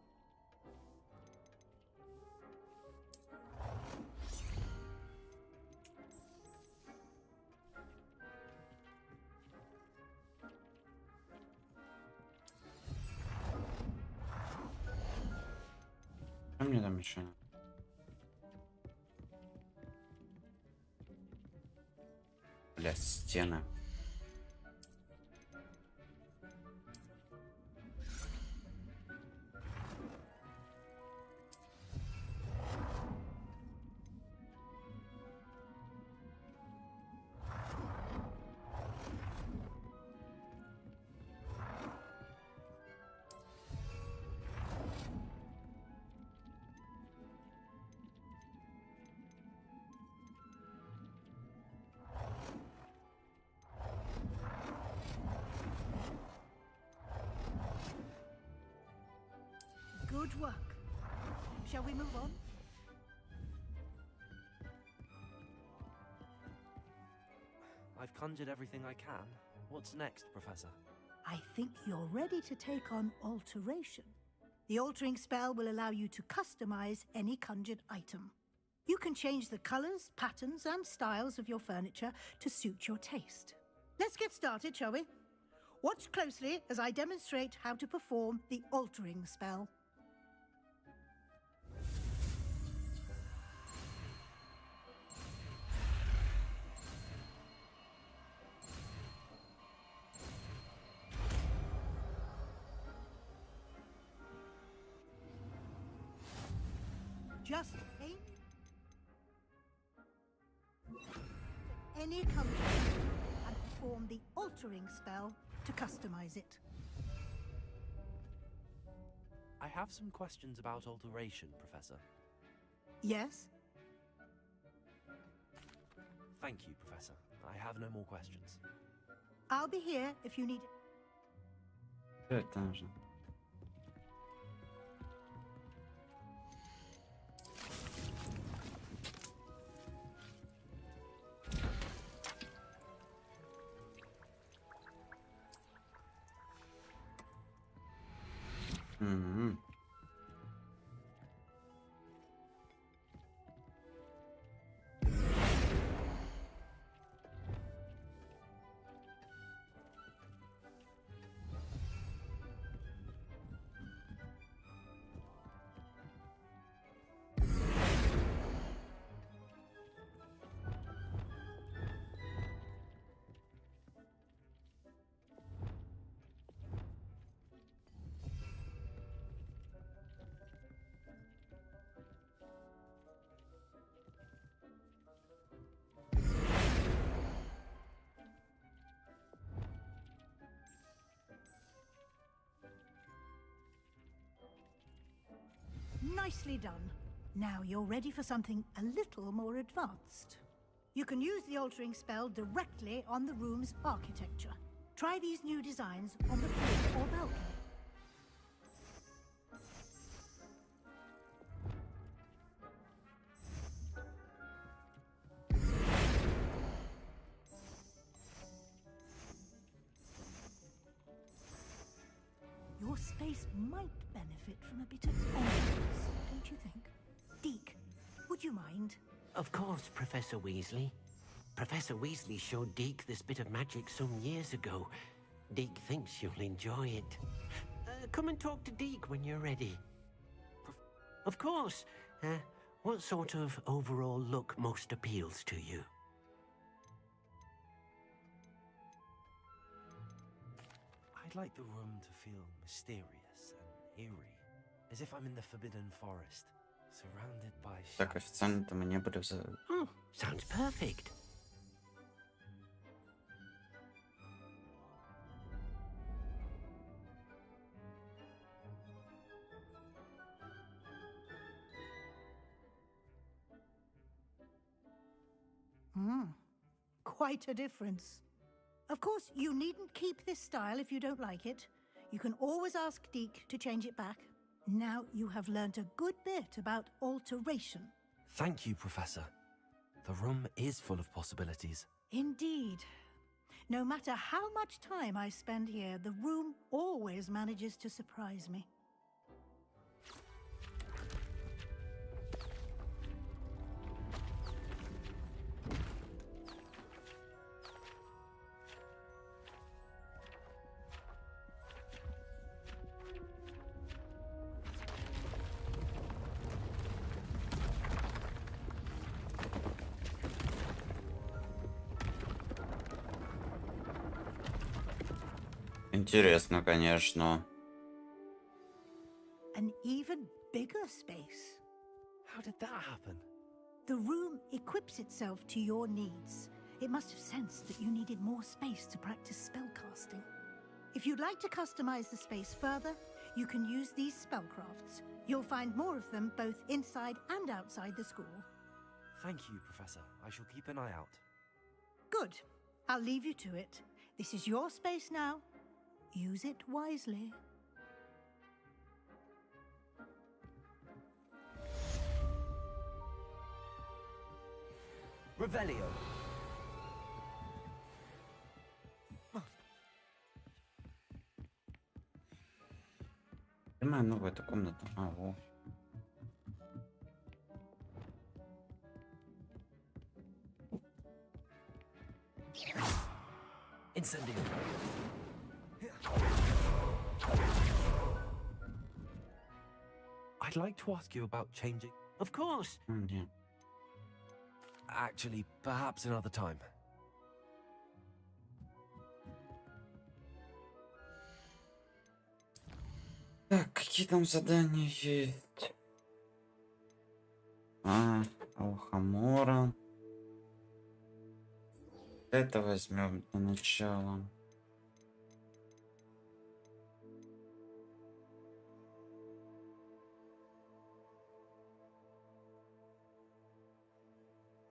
А мне там еще надо? Бля, стены. Good work. Shall we move on? I've conjured everything I can. What's next, Professor? I think you're ready to take on alteration. The altering spell will allow you to customize any conjured item. You can change the colors, patterns, and styles of your furniture to suit your taste. Let's get started, shall we? Watch closely as I demonstrate how to perform the altering spell. Just aim any color and perform the altering spell to customize it. I have some questions about alteration, Professor. Yes? Thank you, Professor. I have no more questions. I'll be here if you need... Что это нужно? Мгм. Nicely done. Now you're ready for something a little more advanced. You can use the altering spell directly on the room's architecture. Try these new designs on the floor or balcony. Your space might benefit from a bit of ambience, don't you think? Deke, would you mind? Of course, Professor Weasley. Professor Weasley showed Deke this bit of magic some years ago. Deke thinks you'll enjoy it. Come and talk to Deke when you're ready. Of course. What sort of overall look most appeals to you? I'd like the room to feel mysterious and eerie, as if I'm in the Forbidden Forest, surrounded by Так, shadows. официально-то мы не были Oh, sounds perfect. Quite a difference. Of course, you needn't keep this style if you don't like it. You can always ask Deke to change it back. Now you have learnt a good bit about alteration. Thank you, Professor. The room is full of possibilities. Indeed. No matter how much time I spend here, the room always manages to surprise me. Интересно, конечно. An even bigger space. How did that happen? The room equips itself to your needs. It must have sensed that you needed more space to practice spellcasting. If you'd like to customize the space further, you can use these spellcrafts. You'll find more of them both inside and outside the school. Thank you, Professor. I shall keep an eye out. Good. I'll leave you to it. This is your space now. Use it wisely. Revelio. Где моя новая эта комната? А, во. Incendio. I'd like to ask you about changing. Of course. Yeah. Actually, perhaps another time. Так, какие там задания есть? Алхамора. Это возьмем для начала.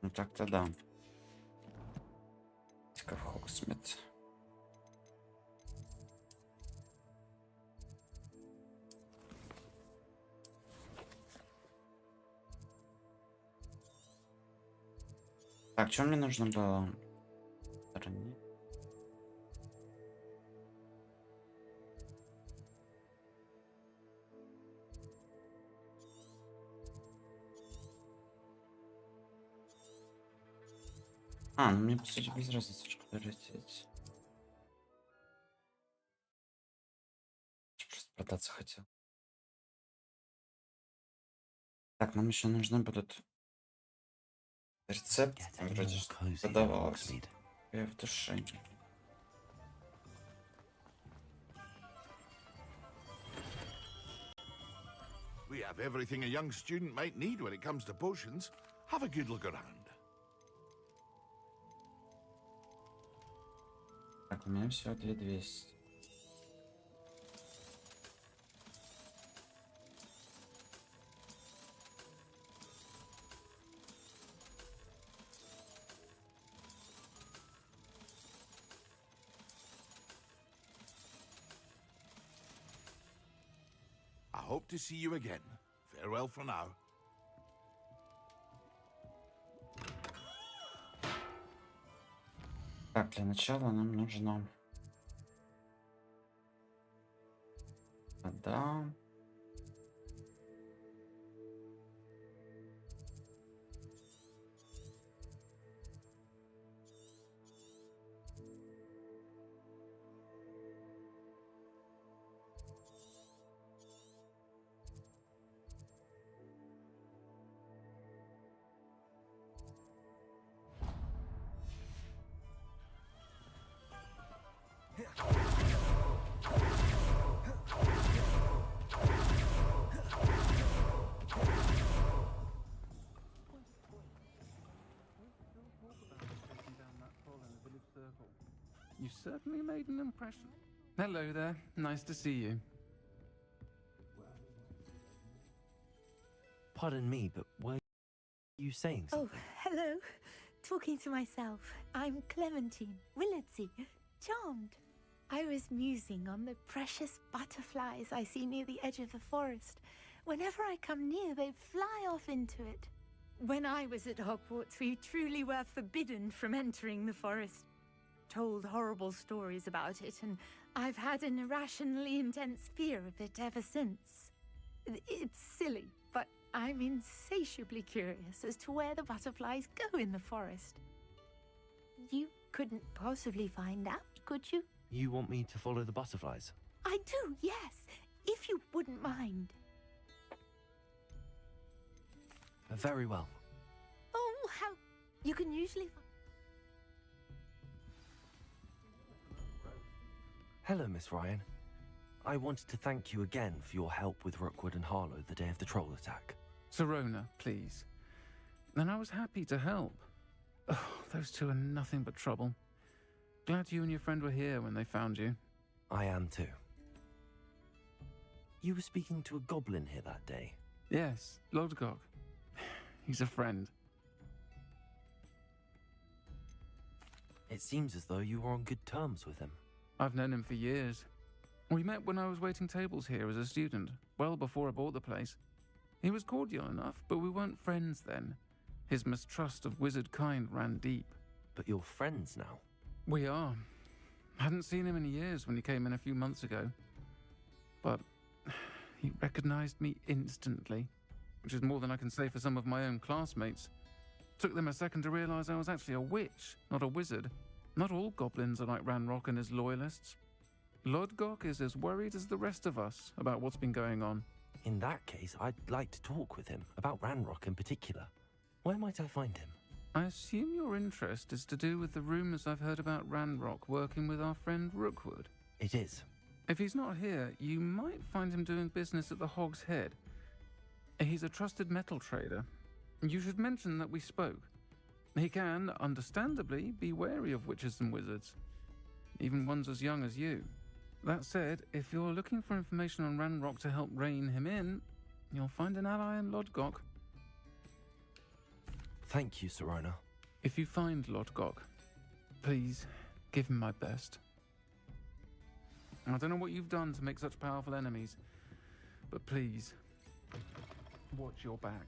Ну так-то да. В Хогсмит. Так, что мне нужно было? Ну мне по сути без разницы, что лететь. Просто продаться хотел. Так, нам еще нужны будут рецепт. Вроде продавалось. Я в душе. We have everything a young student might need when it comes to potions. Have a good look around. Так, у меня всего 2200. I hope to see you again. Farewell for now. Так, для начала нам нужно вода. You certainly made an impression. Hello there. Nice to see you. Pardon me, but were you saying something? Oh, hello. Talking to myself. I'm Clementine Willardsey. charmed. I was musing on the precious butterflies I see near the edge of the forest. Whenever I come near, they fly off into it. When I was at Hogwarts, we truly were forbidden from entering the forest. Told horrible stories about it, and I've had an irrationally intense fear of it ever since. It's silly, but I'm insatiably curious as to where the butterflies go in the forest. You couldn't possibly find out, could you? You want me to follow the butterflies? I do, yes, if you wouldn't mind. Very well. Oh, how... You can usually... Hello, Miss Ryan. I wanted to thank you again for your help with Rookwood and Harlow the day of the troll attack. Sirona, please. And I was happy to help. Oh, those two are nothing but trouble. Glad you and your friend were here when they found you. I am too. You were speaking to a goblin here that day? Yes, Lodgok. He's a friend. It seems as though you were on good terms with him. I've known him for years. We met when I was waiting tables here as a student, well before I bought the place. He was cordial enough, but we weren't friends then. His mistrust of wizard kind ran deep. But you're friends now? We are. I hadn't seen him in years when he came in a few months ago. But he recognized me instantly, which is more than I can say for some of my own classmates. Took them a second to realize I was actually a witch, not a wizard. Not all goblins are like Ranrock and his loyalists. Lodgok is as worried as the rest of us about what's been going on. In that case, I'd like to talk with him, about Ranrock in particular. Where might I find him? I assume your interest is to do with the rumors I've heard about Ranrock working with our friend Rookwood. It is. If he's not here, you might find him doing business at the Hog's Head. He's a trusted metal trader. You should mention that we spoke. He can, understandably, be wary of witches and wizards, even ones as young as you. That said, if you're looking for information on Ranrock to help rein him in, you'll find an ally in Lodgok. Thank you, Sirona. If you find Lodgok, please give him my best. I don't know what you've done to make such powerful enemies, but please, watch your back.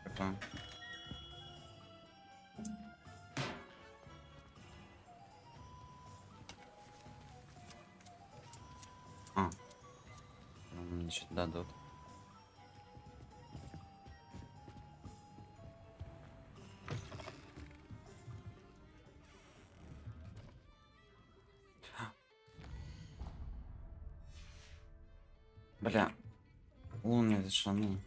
Опа. Значит, дадут. Бля, лунные шаны.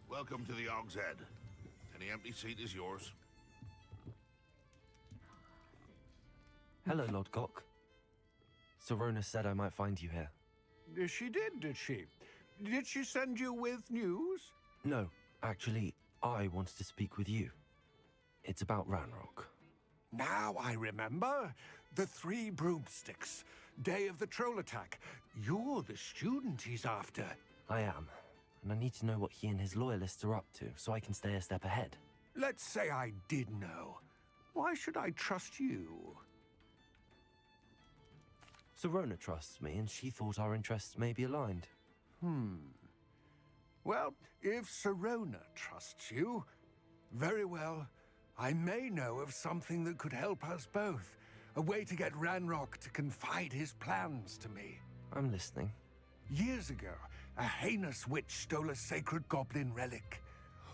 Welcome to the Hog's Head. Any empty seat is yours. Hello, Lodgok. Sirona said I might find you here. She did she? Did she send you with news? No, actually, I wanted to speak with you. It's about Ranrock. Now I remember. The 3 broomsticks. Day of the troll attack. You're the student he's after. I am, and I need to know what he and his loyalists are up to, so I can stay a step ahead. Let's say I did know. Why should I trust you? Sirona trusts me, and she thought our interests may be aligned. Well, if Sirona trusts you, very well. I may know of something that could help us both. A way to get Ranrock to confide his plans to me. I'm listening. Years ago, a heinous witch stole a sacred goblin relic.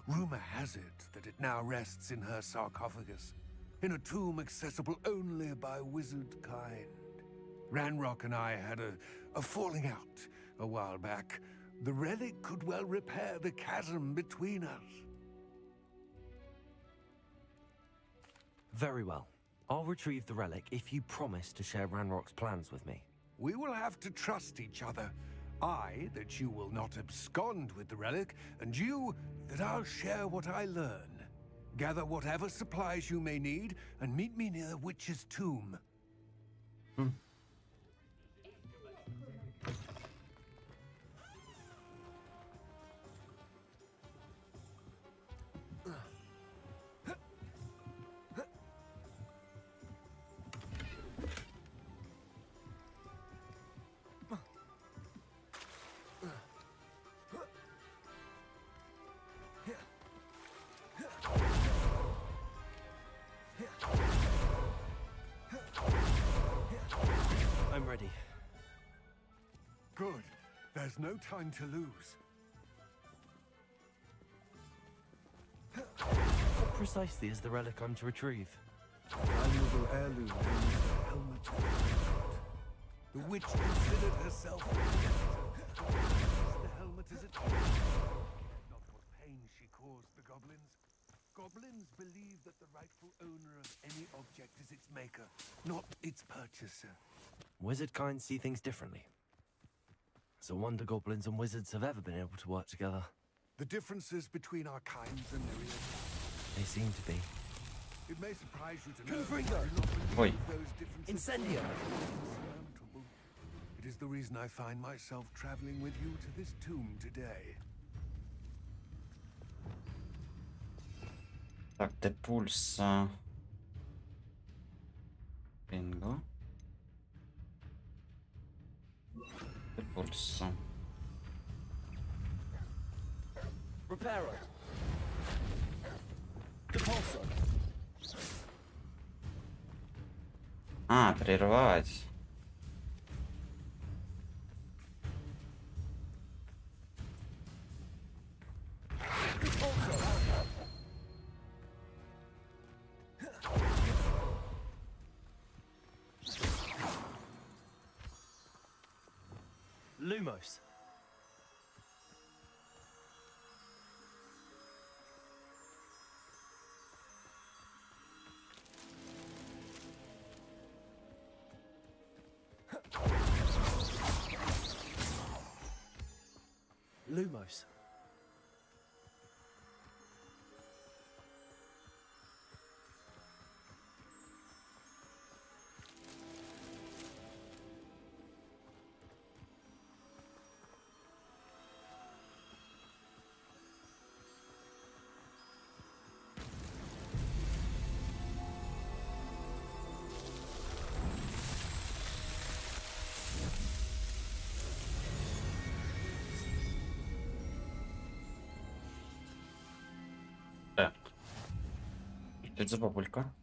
Rumor has it that it now rests in her sarcophagus, in a tomb accessible only by wizard kind. Ranrock and I had a falling out a while back. The relic could well repair the chasm between us. Very well. I'll retrieve the relic if you promise to share Ranrock's plans with me. We will have to trust each other. I, that you will not abscond with the relic, and you, that I'll share what I learn. Gather whatever supplies you may need and meet me near the witch's tomb. I'm ready. Good. There's no time to lose. What precisely is the relic I'm to retrieve? Valuable heirloom known as the helmet of the witch considered herself a protector. The helmet is a not what pain she caused the goblins. Goblins believe that the rightful owner of any object is its maker, not its purchaser. Wizard kind see things differently. It's a wonder goblins and wizards have ever been able to work together. The differences between our kinds are myriad. They seem to be. It may surprise you to know that I Confringo! do not Oi. believe those differences Incendio! are insurmountable. It is the reason I find myself traveling with you to this tomb today. Так, де пульс? Бинго. Де пульс? Reparo. Depulso. А, прервать. Lumos. Lumos. Что это за бабулька?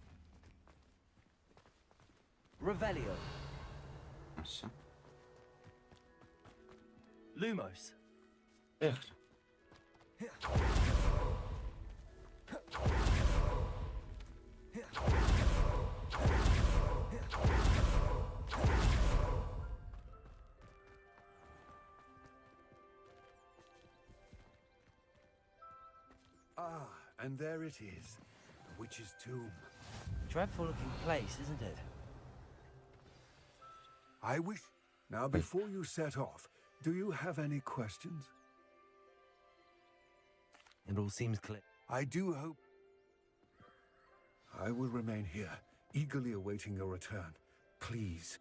Revelio. Всё. Lumos. Эх. Ah, and there it is. The witch's tomb. Dreadful looking place, isn't it? I wish... Now, before you set off, do you have any questions? It all seems clear. I do hope... I will remain here, eagerly awaiting your return. Please.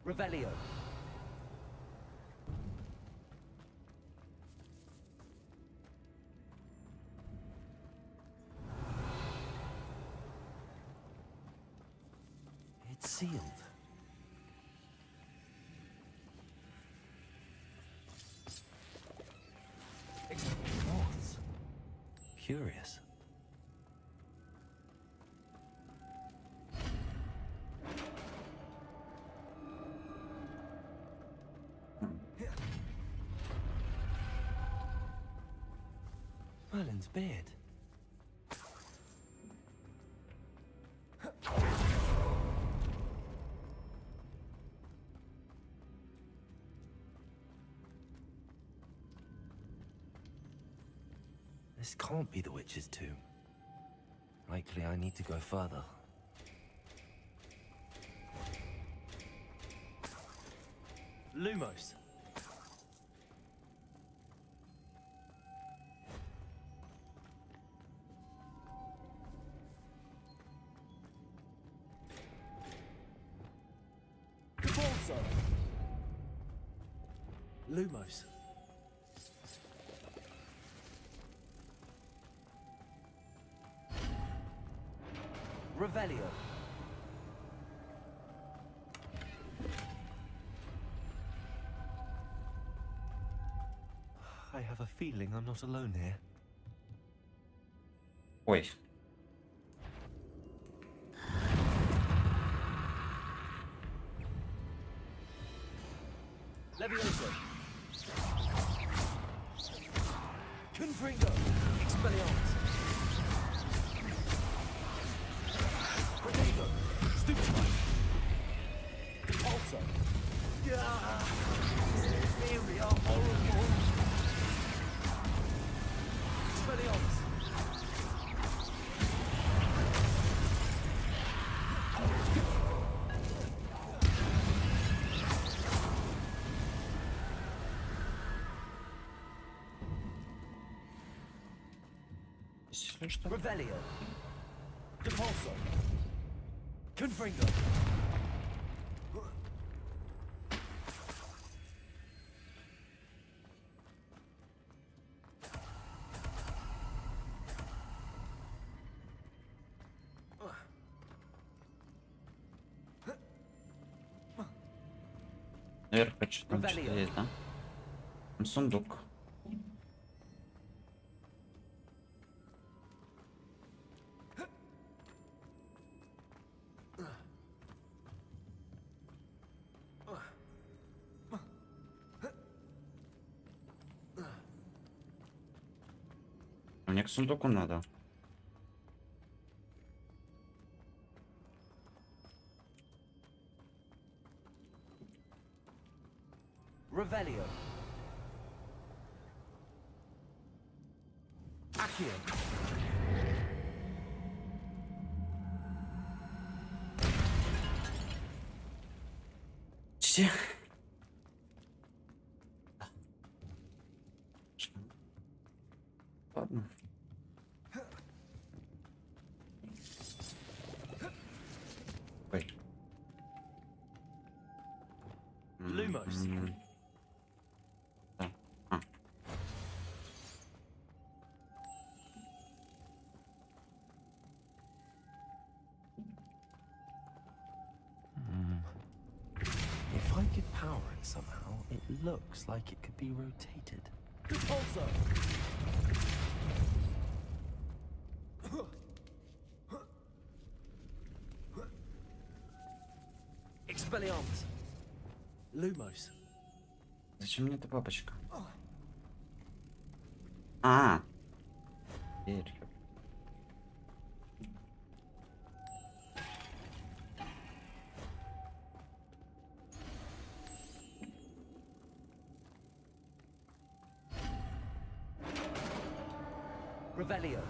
Revelio. It's sealed. Moths. Curious. Merlin's beard. This can't be the witch's tomb. Likely I need to go further. Lumos. Cabalso. Lumos. Revelio. I have a feeling I'm not alone here. Ой. Levioso. Confringo. Expelliarmus. Protego. Stupefy. Also. Inferior. Horrible. Expelliarmus. Revelio. Depulso. Confringo. Наверх хочу, там что-то есть, да? Там сундук. Мне к сундуку надо. Revelio. Accio. Все. Ладно. Ой. Lumos. Да. А. If I could power it somehow, it looks like it could be rotated. Depulso. Expelliarmus. Lumos. Зачем мне эта папочка? А. Теперь. Revelio.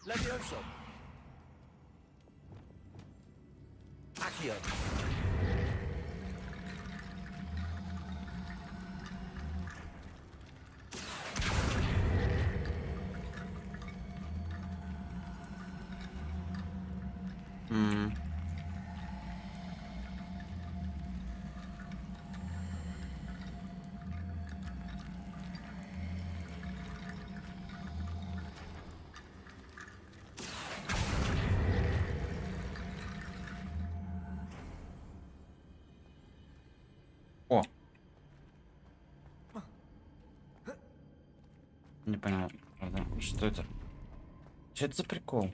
Levioso. Accio. О. Не понял, правда, что это? Что это за прикол?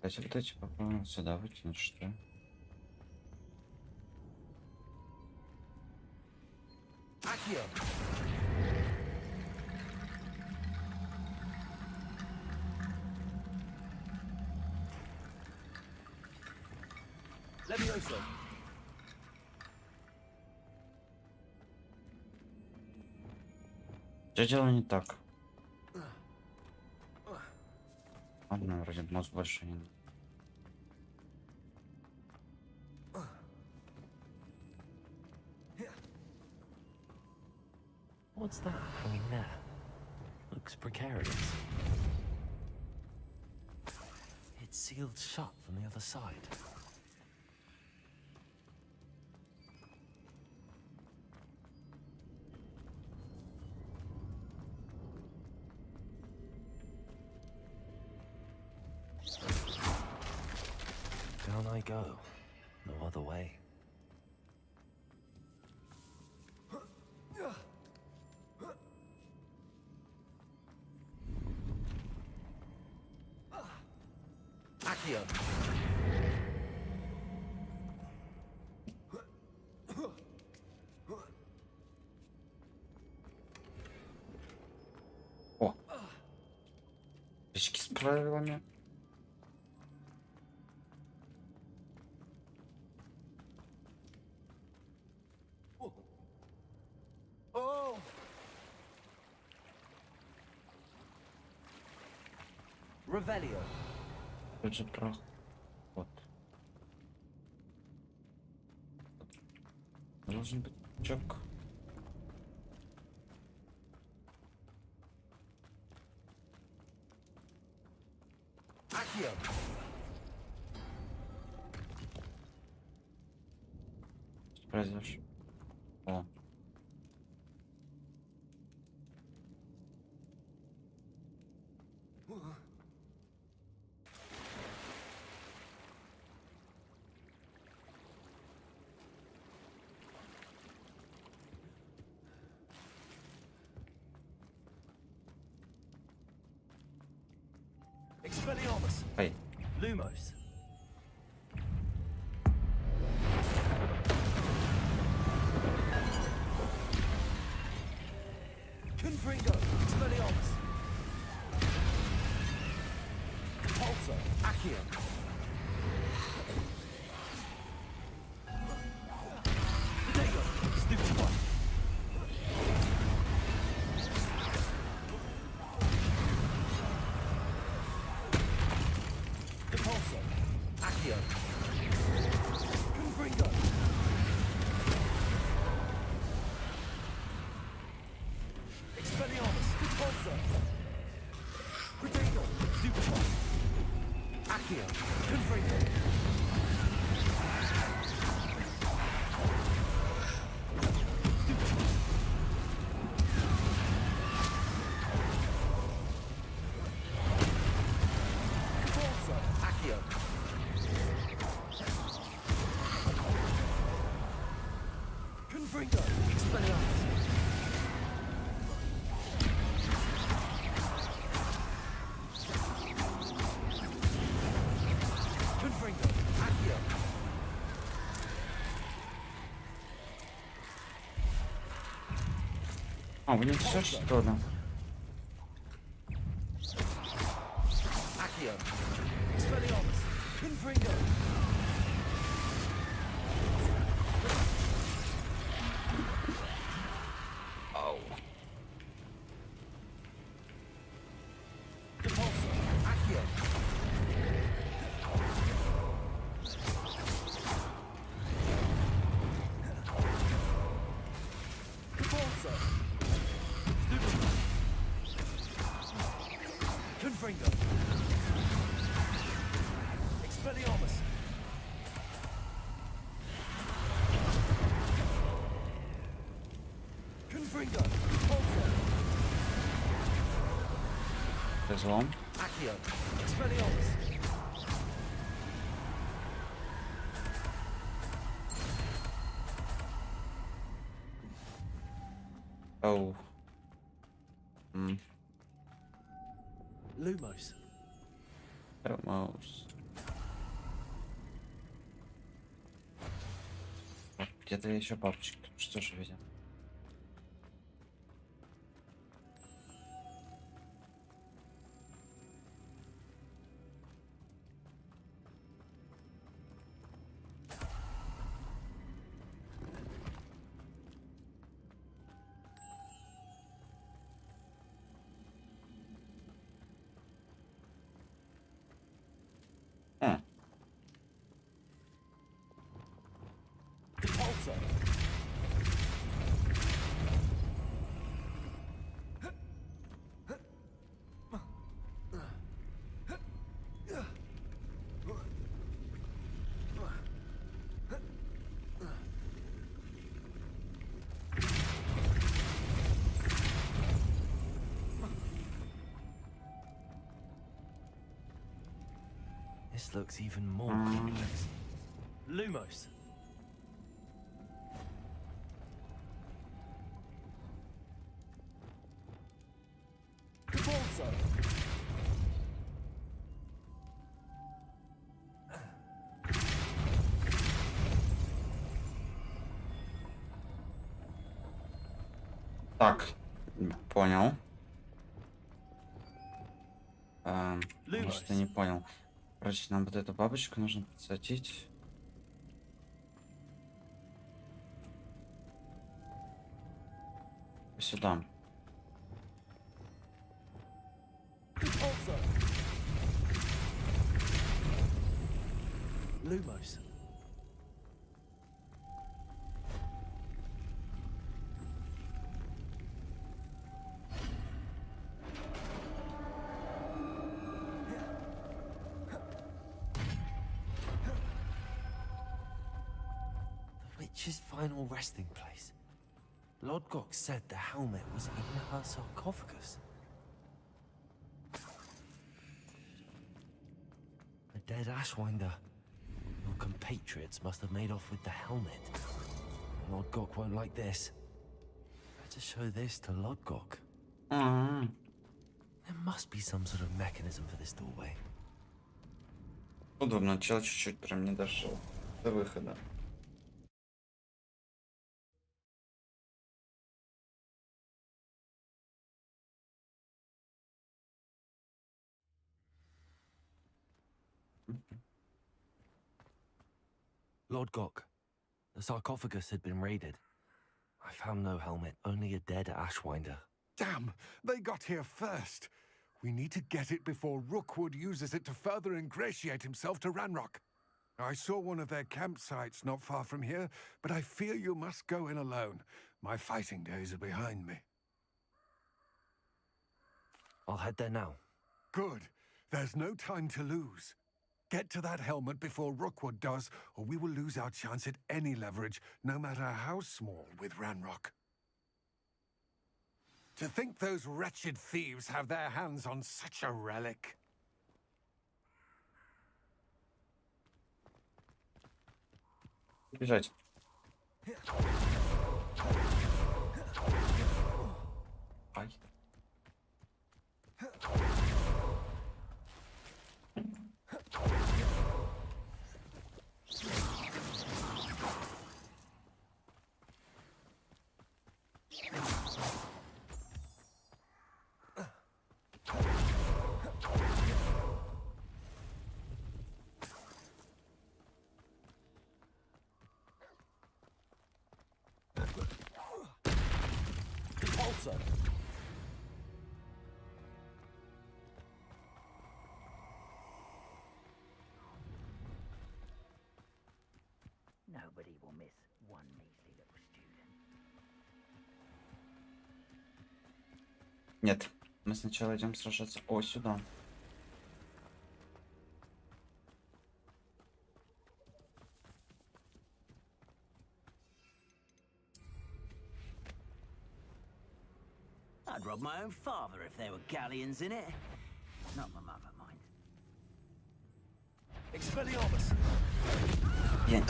Давайте вот эти попробуем сюда выкинуть, что ли? Accio. Levioso. Что дело не так? Ладно, вроде мозг больше не надо. What's that hanging there? Looks precarious. It's sealed shut from the other side. Down I go. No other way. Accio. О! Фишки с правилами. Oh. Revelio. Тут же прах. Вот. Должен быть чок. Accio. Что произошло? О. Expelliarmus. Ай. Lumos. Confringo. Expelliarmus. Pulsar. Accio. Potato. Stupid one. Repulsor. Accio. Confringo. Expelliarmus. Repulsor. Potato. Stupid one. Accio. Confringo. Repulsor. Accio. Confringo. Expelliarmus. Confringo. Accio. А, вы не все что ли? Accio. Expelliarmus. Confringo. Ау. Repulsor. Accio. Repulsor. Stupid. Confringo. Expelliarmus. Confringo. Repulsor. Разлом. Accio. Expelliarmus. Оу. Lumos. Маус. где-то еще папочка. Что же видим? This looks even more complex. Lumos. Capulso. Так, понял. Может, я не понял. Короче, нам вот эту бабочку нужно подсадить. Сюда. Lumos. The witch's final resting place. Lodgok said the helmet was in her sarcophagus. A dead Ashwinder. Your compatriots must have made off with the helmet. Lodgok won't like this. Better show this to Lodgok. There must be some sort of mechanism for this doorway. Удобно, начало чуть-чуть прям не дошел до выхода. Lodgok, the sarcophagus had been raided. I found no helmet, only a dead Ashwinder. Damn! They got here first. We need to get it before Rookwood uses it to further ingratiate himself to Ranrock. I saw one of their campsites not far from here, but I fear you must go in alone. My fighting days are behind me. I'll head there now. Good. There's no time to lose. Get to that helmet before Rookwood does, or we will lose our chance at any leverage, no matter how small, with Ranrock. To think those wretched thieves have their hands on such a relic. Бежать. Ай. Capulso. Nobody will miss one measly little student. Нет, мы сначала идем сражаться. О, сюда. I'd rob my own father if there were galleons in it. Not my mother, mind. Expelliarmus. Я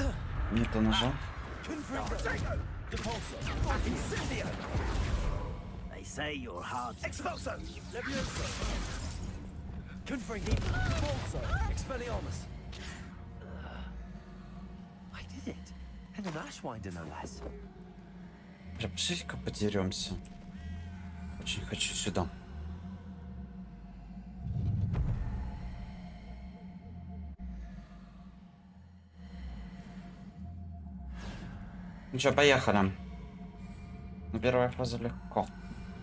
не то нажал. Confringo. Capulso. Incendio. They say you're hard. Expulso. Levioso. Confringo. Capulso. Expelliarmus. I did it. And an Ashwinder, no less. Пошлите-ка подеремся. Очень хочу сюда. Ну что, поехали. Ну, первая фаза легко.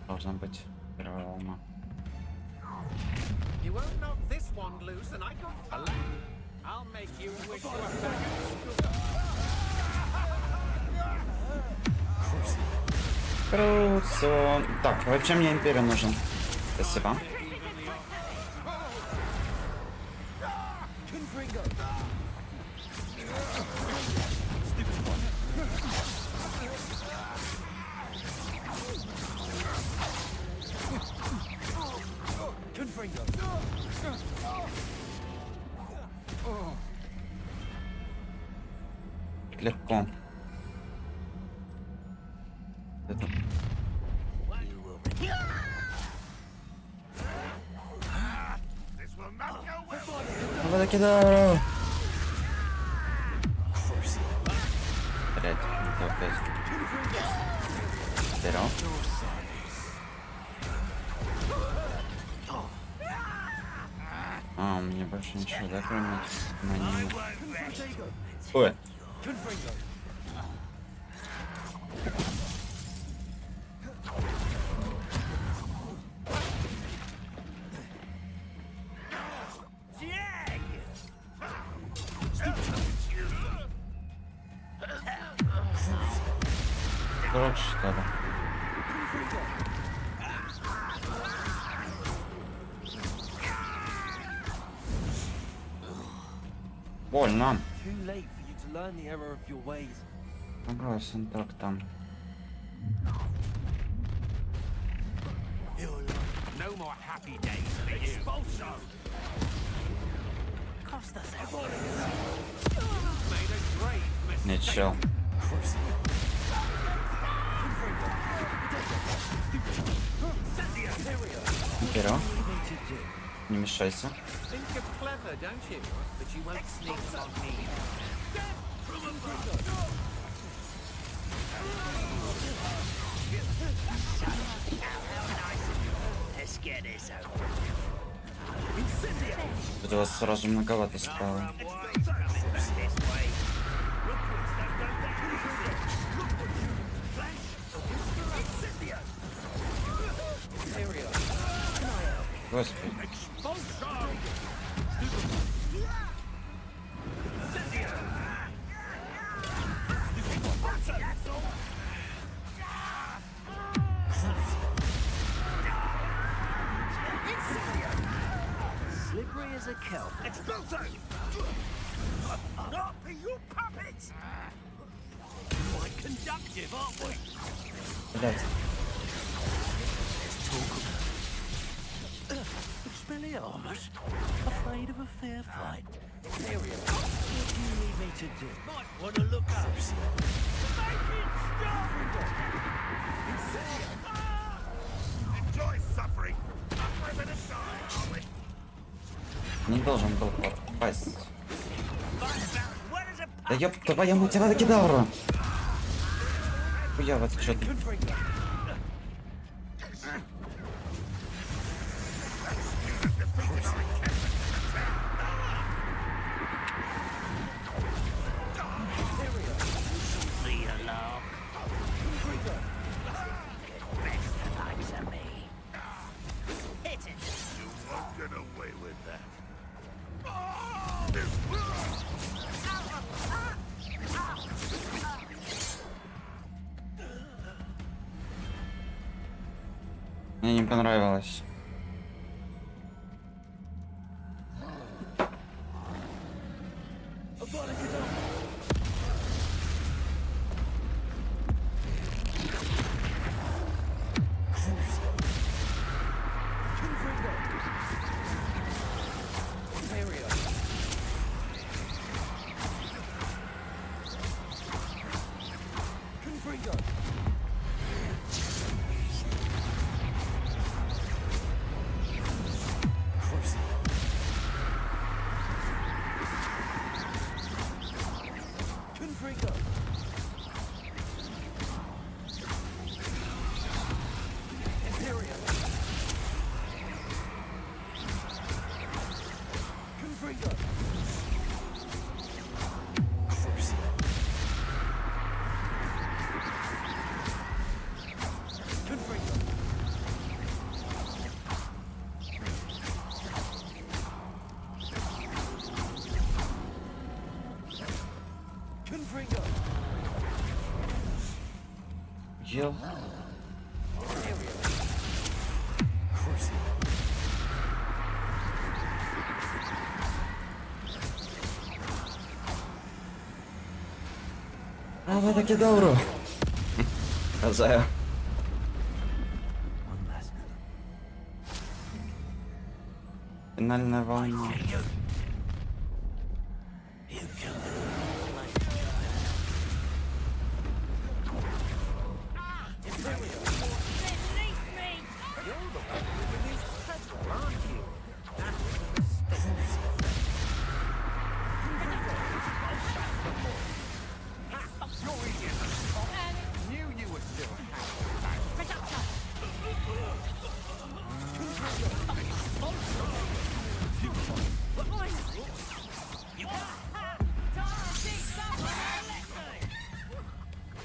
Должна быть первая волна. You won't knock this one loose, and I got. I'll make you wish you were back at school. Круто. Так, вообще мне империя нужен. Спасибо. Легко. Это... Давай кидаю. Блять, это опять. Вперед. А, мне больше ничего, да, кроме мании. Ой. Дурак, что ли? Больно. Согласен, так там. No more happy days for you. Expulso. Cost us everything. Made a great mistake. Не чел. Вперед. Не мешайся. Think you're clever, don't you? But you won't sneak on me. Let's get this over. Тут у вас сразу многовато справа. Господи. Slippery as a kelp. Expulso! Not be your puppets! Quite conductive, aren't we? Блять. Expelliarmus? Afraid of a fair fight? Serious. What do you need me to do? Might want to look up. Make it stop! Enjoy suffering. Upper a bit of side, are we? Не должен был попасть. Да ёб твоя мать, надо кидавра! Хуя вот что ты. Мне не понравилось. Ел. А ви таки добро. Казаю. Финальная волна.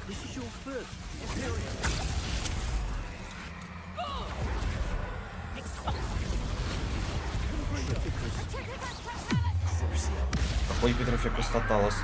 This is your first Imperial. Какой Петрофикус тоталос?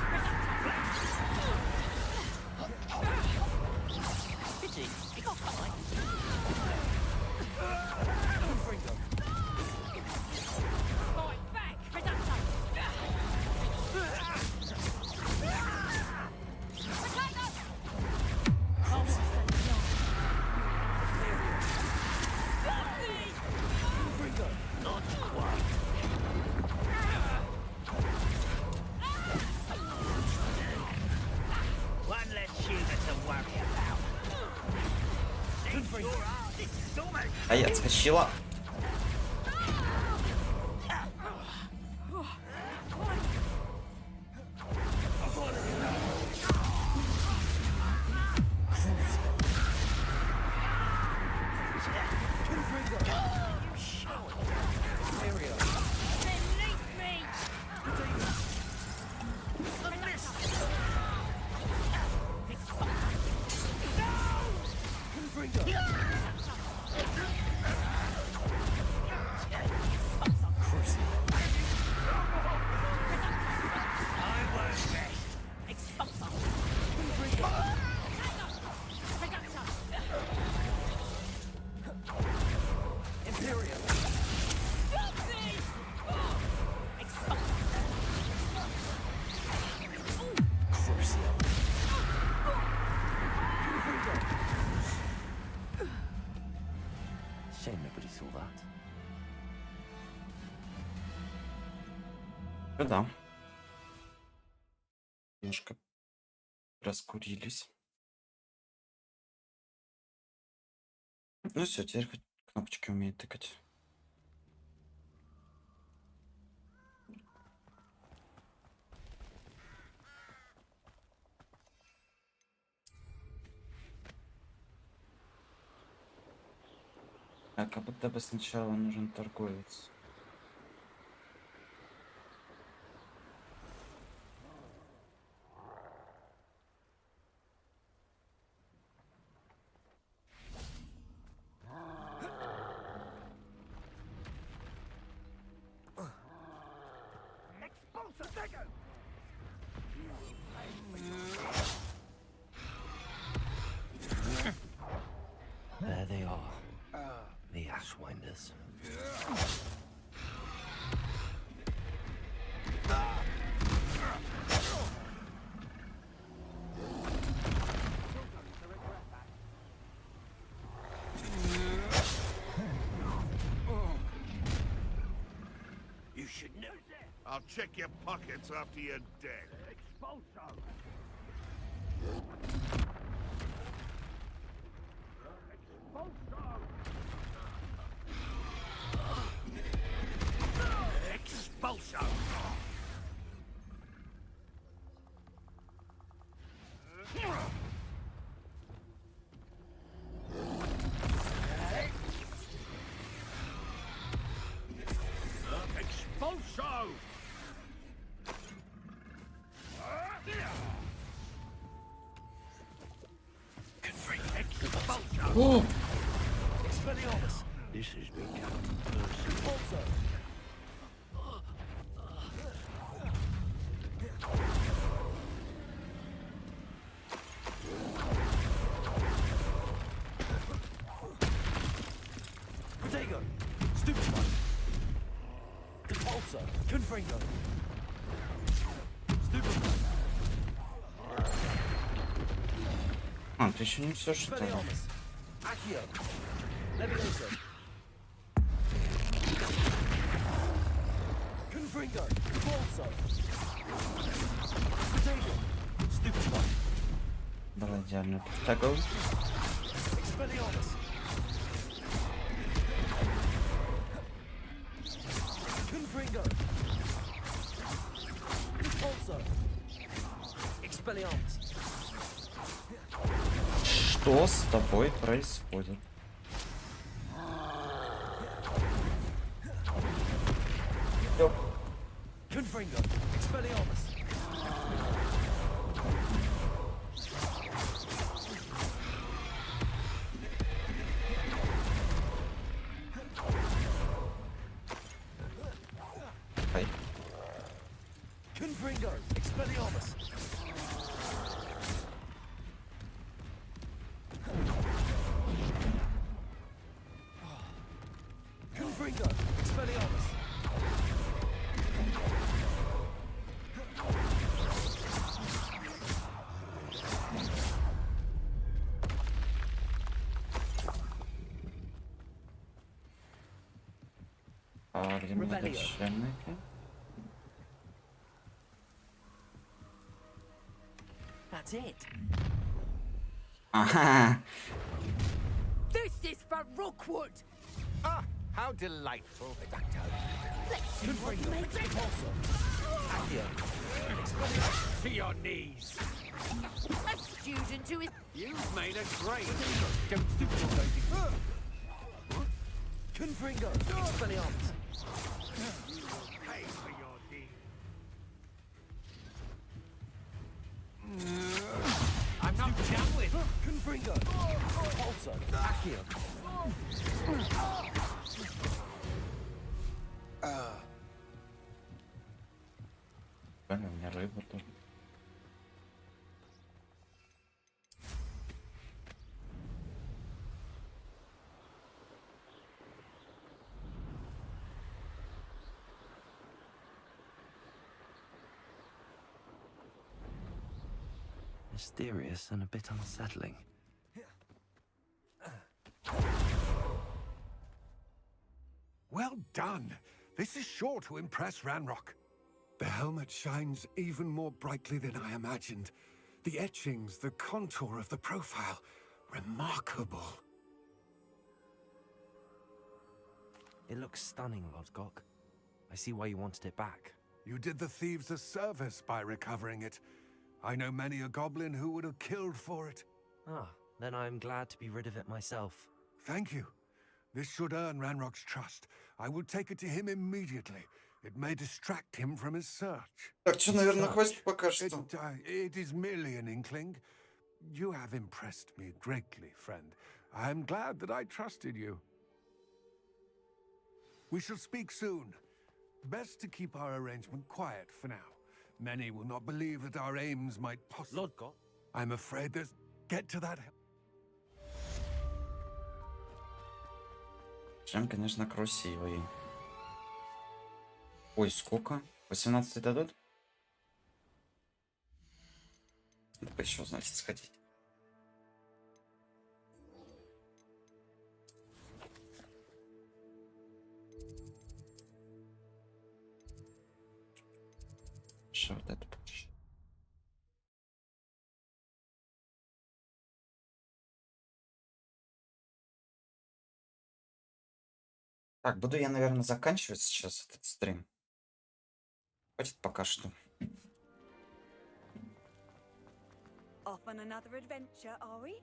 А я отскочила. Shame nobody saw that. Да. Немножко раскурились. Ну все, теперь хоть кнопочки умеет тыкать. А как будто бы сначала нужен торговец. There they are. The Ashwinders. You should know that. I'll check your pockets after you're dead. Expulso. Expulso! Expulso! О! Expelliarmus. This has become personal. Also. Confringo. А, ты еще не все, что ли? Expelliarmus. Accio. Levioso. Confringo. Balso. Potato. Stupefy. Давай идеально тагл. Expelliarmus. Confringo. Also. Expelliarmus. Что с тобой происходит? Confringo. Expelliarmus. Ай. Confringo. Expelliarmus. Confringo. Expelliarmus. А где мои начальники? That's it. Ага. This is for Rookwood! Ah, how delightful. Let's see what you make better. To your knees. A student who is... You've made a great... Confringo. Expelliarmus. Pay for your deed. I'm not done with. Confringo. Also. Accio. Блин, у меня рыба тут. Mysterious and a bit unsettling. Well done. This is sure to impress Ranrock. The helmet shines even more brightly than I imagined. The etchings, the contour of the profile. Remarkable. It looks stunning, Lodgok. I see why you wanted it back. You did the thieves a service by recovering it. I know many a goblin who would have killed for it. Ah, then I'm glad to be rid of it myself. Thank you. This should earn Ranrock's trust. I will take it to him immediately. It may distract him from his search. Так, что, наверное, хватит пока что. It is merely an inkling. You have impressed me greatly, friend. I am glad that I trusted you. We shall speak soon. Best to keep our arrangement quiet for now. Many will not believe that our aims might possibly... Lodgok? I'm afraid there's... Get to that... Чем, конечно, красивый. Ой, сколько? 18 дадут? Надо еще, значит, сходить. Что вот это? Так, буду я, наверное, заканчивать сейчас этот стрим. Хватит пока что. Off on another adventure, are we?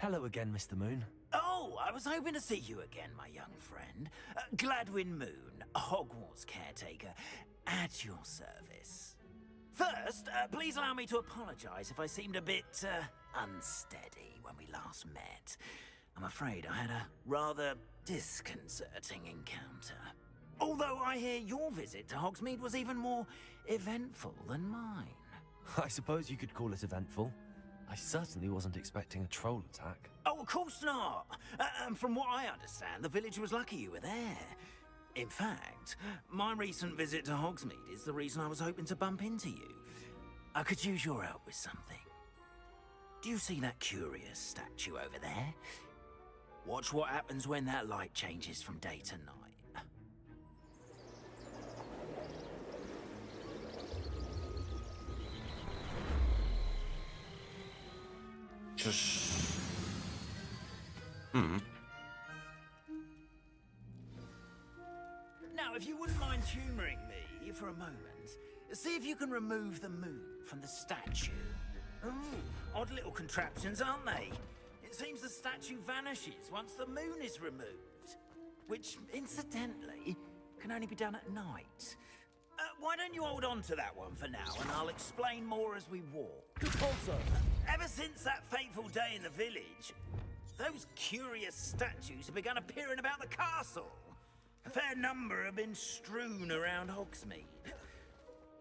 Hello again, Mr. Moon. Oh, I was hoping to see you again, my young friend. Gladwin Moon, Hogwarts caretaker, at your service. First, please allow me to apologize if I seemed a bit unsteady when we last met. I'm afraid I had a rather disconcerting encounter. Although I hear your visit to Hogsmeade was even more eventful than mine. I suppose you could call it eventful. I certainly wasn't expecting a troll attack. Oh, of course not. And from what I understand, the village was lucky you were there. In fact, my recent visit to Hogsmeade is the reason I was hoping to bump into you. I could use your help with something. Do you see that curious statue over there? Watch what happens when that light changes from day to night. Now, if you wouldn't mind humoring me for a moment, see if you can remove the moon from the statue. Ooh, odd little contraptions, aren't they? It seems the statue vanishes once the moon is removed, which, incidentally, can only be done at night. Why don't you hold on to that one for now, and I'll explain more as we walk. Ever since that fateful day in the village, those curious statues have begun appearing about the castle. A fair number have been strewn around Hogsmeade.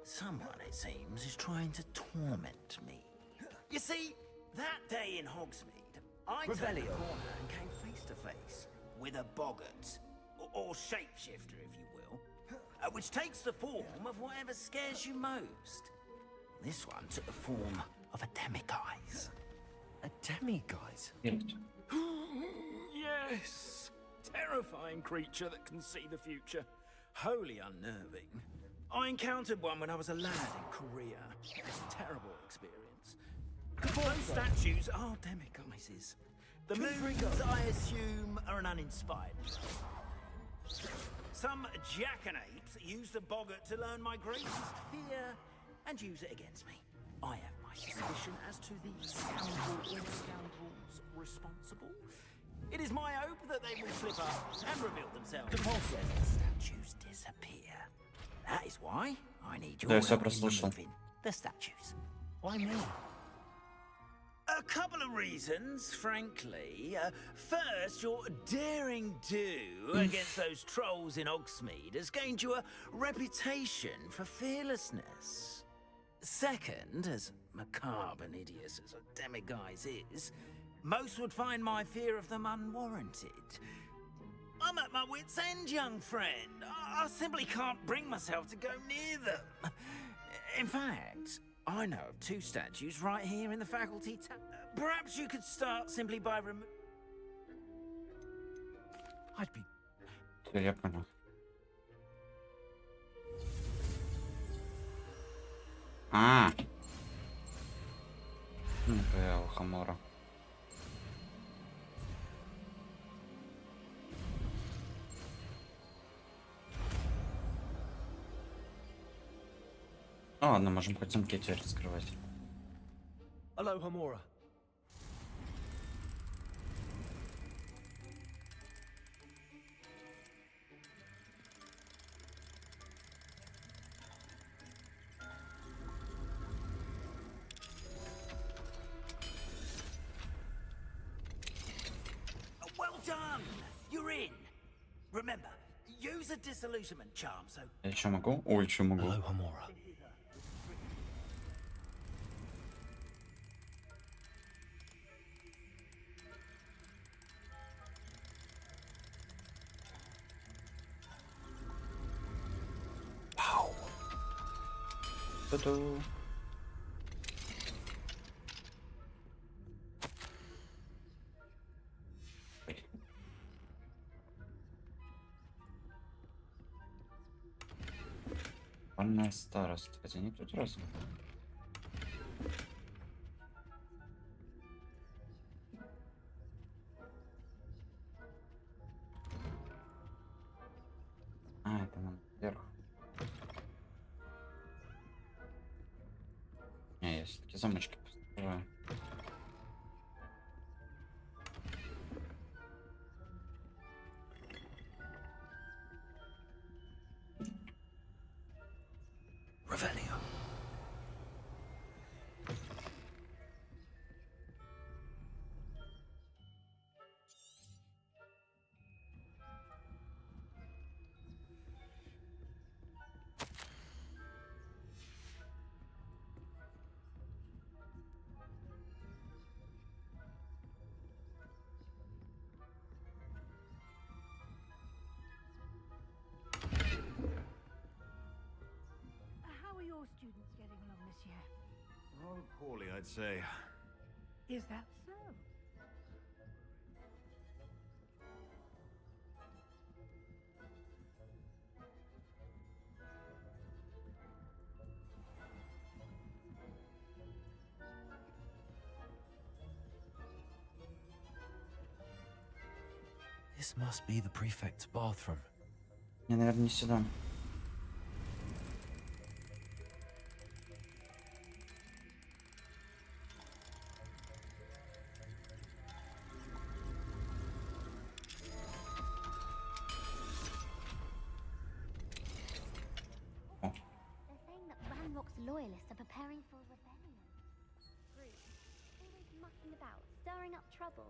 Someone, it seems, is trying to torment me. You see, that day in Hogsmeade, I turned a corner and came face to face with a boggart, or shapeshifter, if you will, which takes the form of whatever scares you most. This one took the form of a demiguise. A demiguise? Yes! Terrifying creature that can see the future. Wholly unnerving. I encountered one when I was a lad in Korea. It was a terrible experience. Those statues are demiguises. The moons, I assume, are an uninspired. Some jackanapes used a boggart to learn my greatest fear and use it against me. I have my suspicion as to the scoundrels responsible. It is my hope that they will slip up and reveal themselves as the statues disappear. That is why I need your help in removing the statues. Why me? A couple of reasons, frankly. First, your daring do against those trolls in Hogsmeade has gained you a reputation for fearlessness. Second, as macabre and hideous as a demiguise is, most would find my fear of them unwarranted. I'm at my wit's end, young friend. I simply can't bring myself to go near them. In fact, I know of two statues right here in the faculty perhaps you could start simply by I'd be... Я понял. Хамора. Ну ладно, можем хоть замки теперь раскрывать. Hello, Hamora. Well done! You're in. Remember, use a disillusionment charm, so... Я еще могу? Ой, еще могу. Hello, Hamora. Вау. Ту-ду. Пальная старость. Хотя не тут раз. Это нам вверх. Не, я все-таки замочки построю. students getting along this year? Oh, poorly, I'd say. Is that so? This must be the prefect's bathroom. Мне, наверное, не сюда. They're saying that Ranrock's loyalists are preparing for a rebellion. Rude. Always mucking about, stirring up trouble.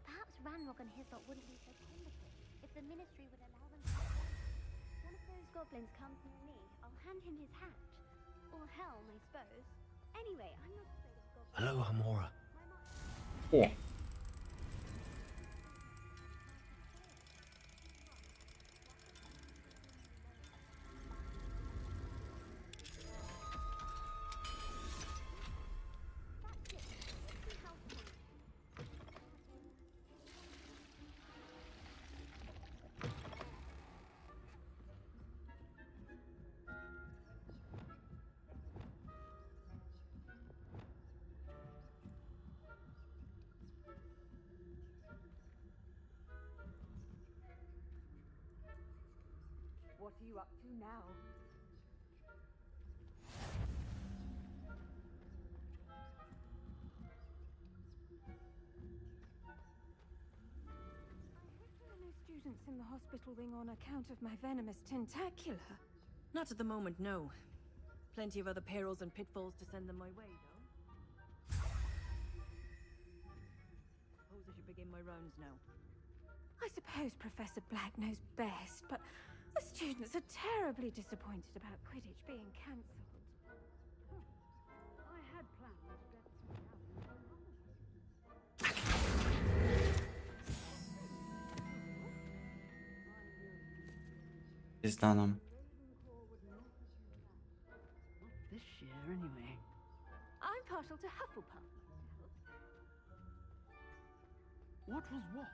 Perhaps Ranrock and his lot wouldn't be so primitive if the Ministry would allow them to. One of those goblins comes near me, I'll hand him his hat. Or helm, I suppose. Anyway, I'm not afraid of goblins. Hello, Hamora. О. What are you up to now? There are no students in the hospital wing on account of my venomous tentacular. Not at the moment, no. Plenty of other perils and pitfalls to send them my way, though. Suppose I should begin my rounds now. I suppose Professor Black knows best, but the students are terribly disappointed about Quidditch being cancelled. I had planned to get some Пизда нам. Not this year, anyway. I'm partial to Hufflepuff. What was what?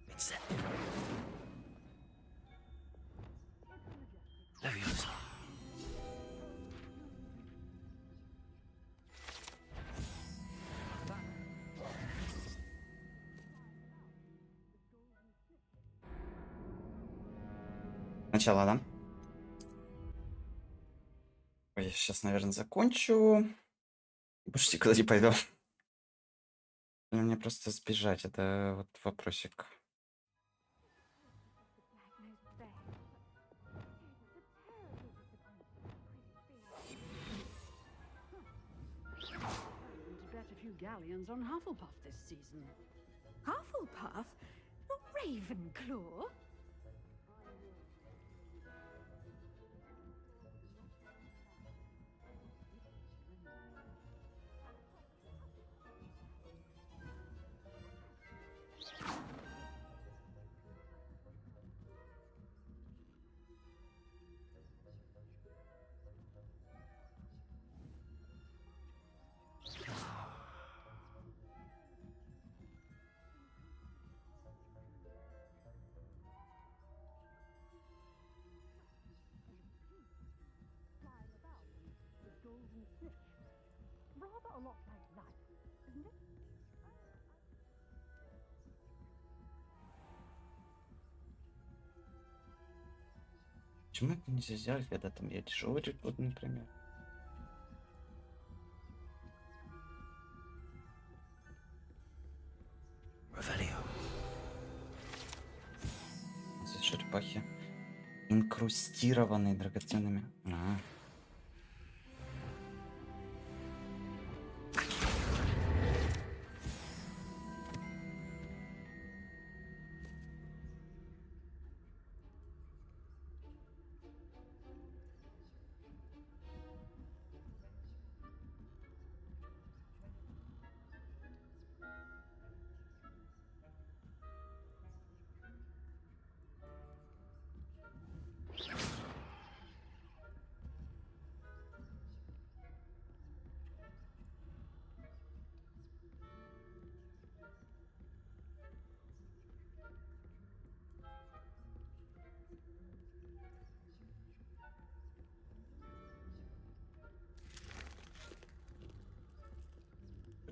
It's it. Leviosa. Начало, да? Ой, я сейчас, наверное, закончу. Больше никуда не пойду. Или мне просто сбежать? Это вот вопросик. Bet a few galleons on Hufflepuff this season. Hufflepuff? Not Ravenclaw? Rather a lot like life, isn't it? Почему это нельзя сделать, когда там я дежурить буду, например? Revelio. Здесь черепахи инкрустированные драгоценными. А.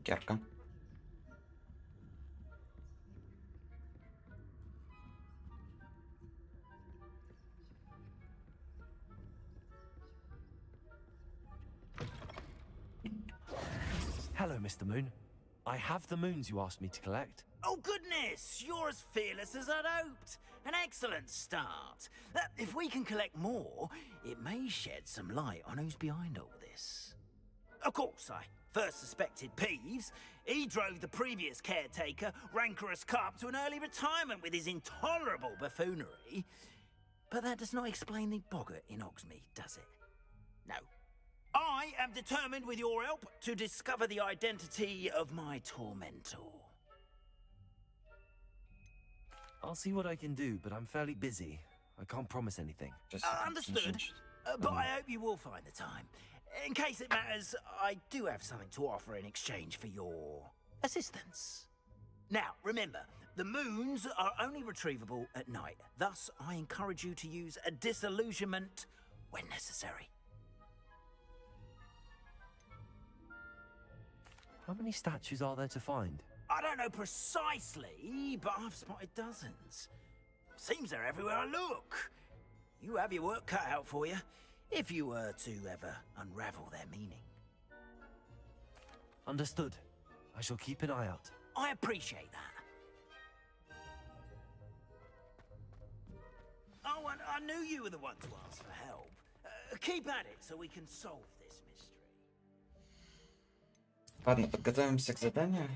Цукерка. Hello, Mr. Moon. I have the moons you asked me to collect. Oh, goodness! You're as fearless as I'd hoped. An excellent start. If we can collect more, it may shed some light on who's behind all this. Of course, I first suspected Peeves. He drove the previous caretaker, Rancorous Carp, to an early retirement with his intolerable buffoonery. But that does not explain the boggart in Hogsmeade, does it? No. I am determined, with your help, to discover the identity of my tormentor. I'll see what I can do, but I'm fairly busy. I can't promise anything. Understood. But I hope you will find the time. In case it matters, I do have something to offer in exchange for your assistance. Now, remember, the moons are only retrievable at night. Thus, I encourage you to use a disillusionment when necessary. How many statues are there to find? I don't know precisely, but I've spotted dozens. Seems they're everywhere I look. You have your work cut out for you, if you were to ever unravel their meaning. Understood. I shall keep an eye out. I appreciate that. Oh, and I knew you were the one to ask for help. Keep at it so we can solve this mystery. Ладно, подготовимся к заданию.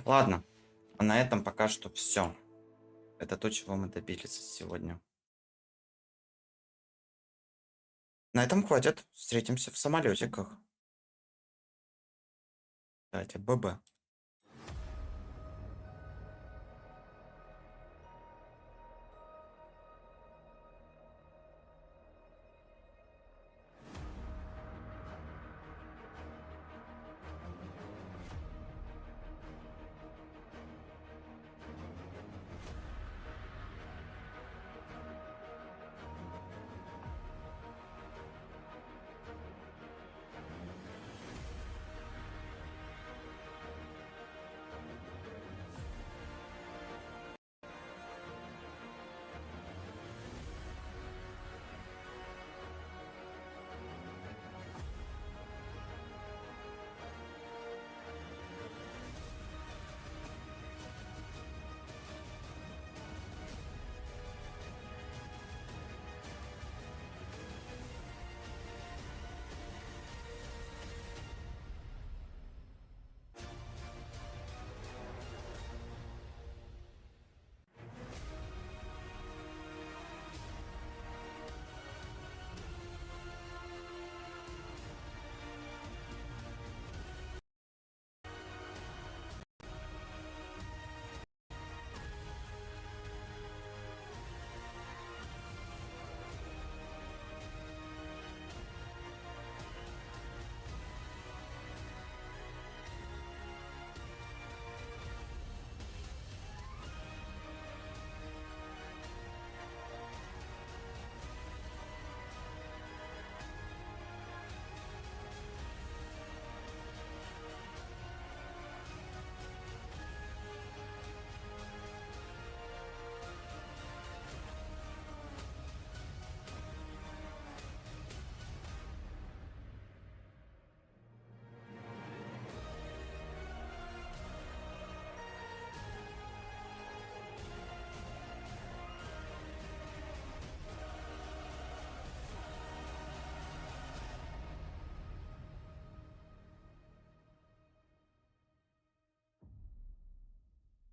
Ладно, а на этом пока что все. Это то, чего мы добились сегодня. На этом хватит. Встретимся в самолетиках. Давайте, ББ.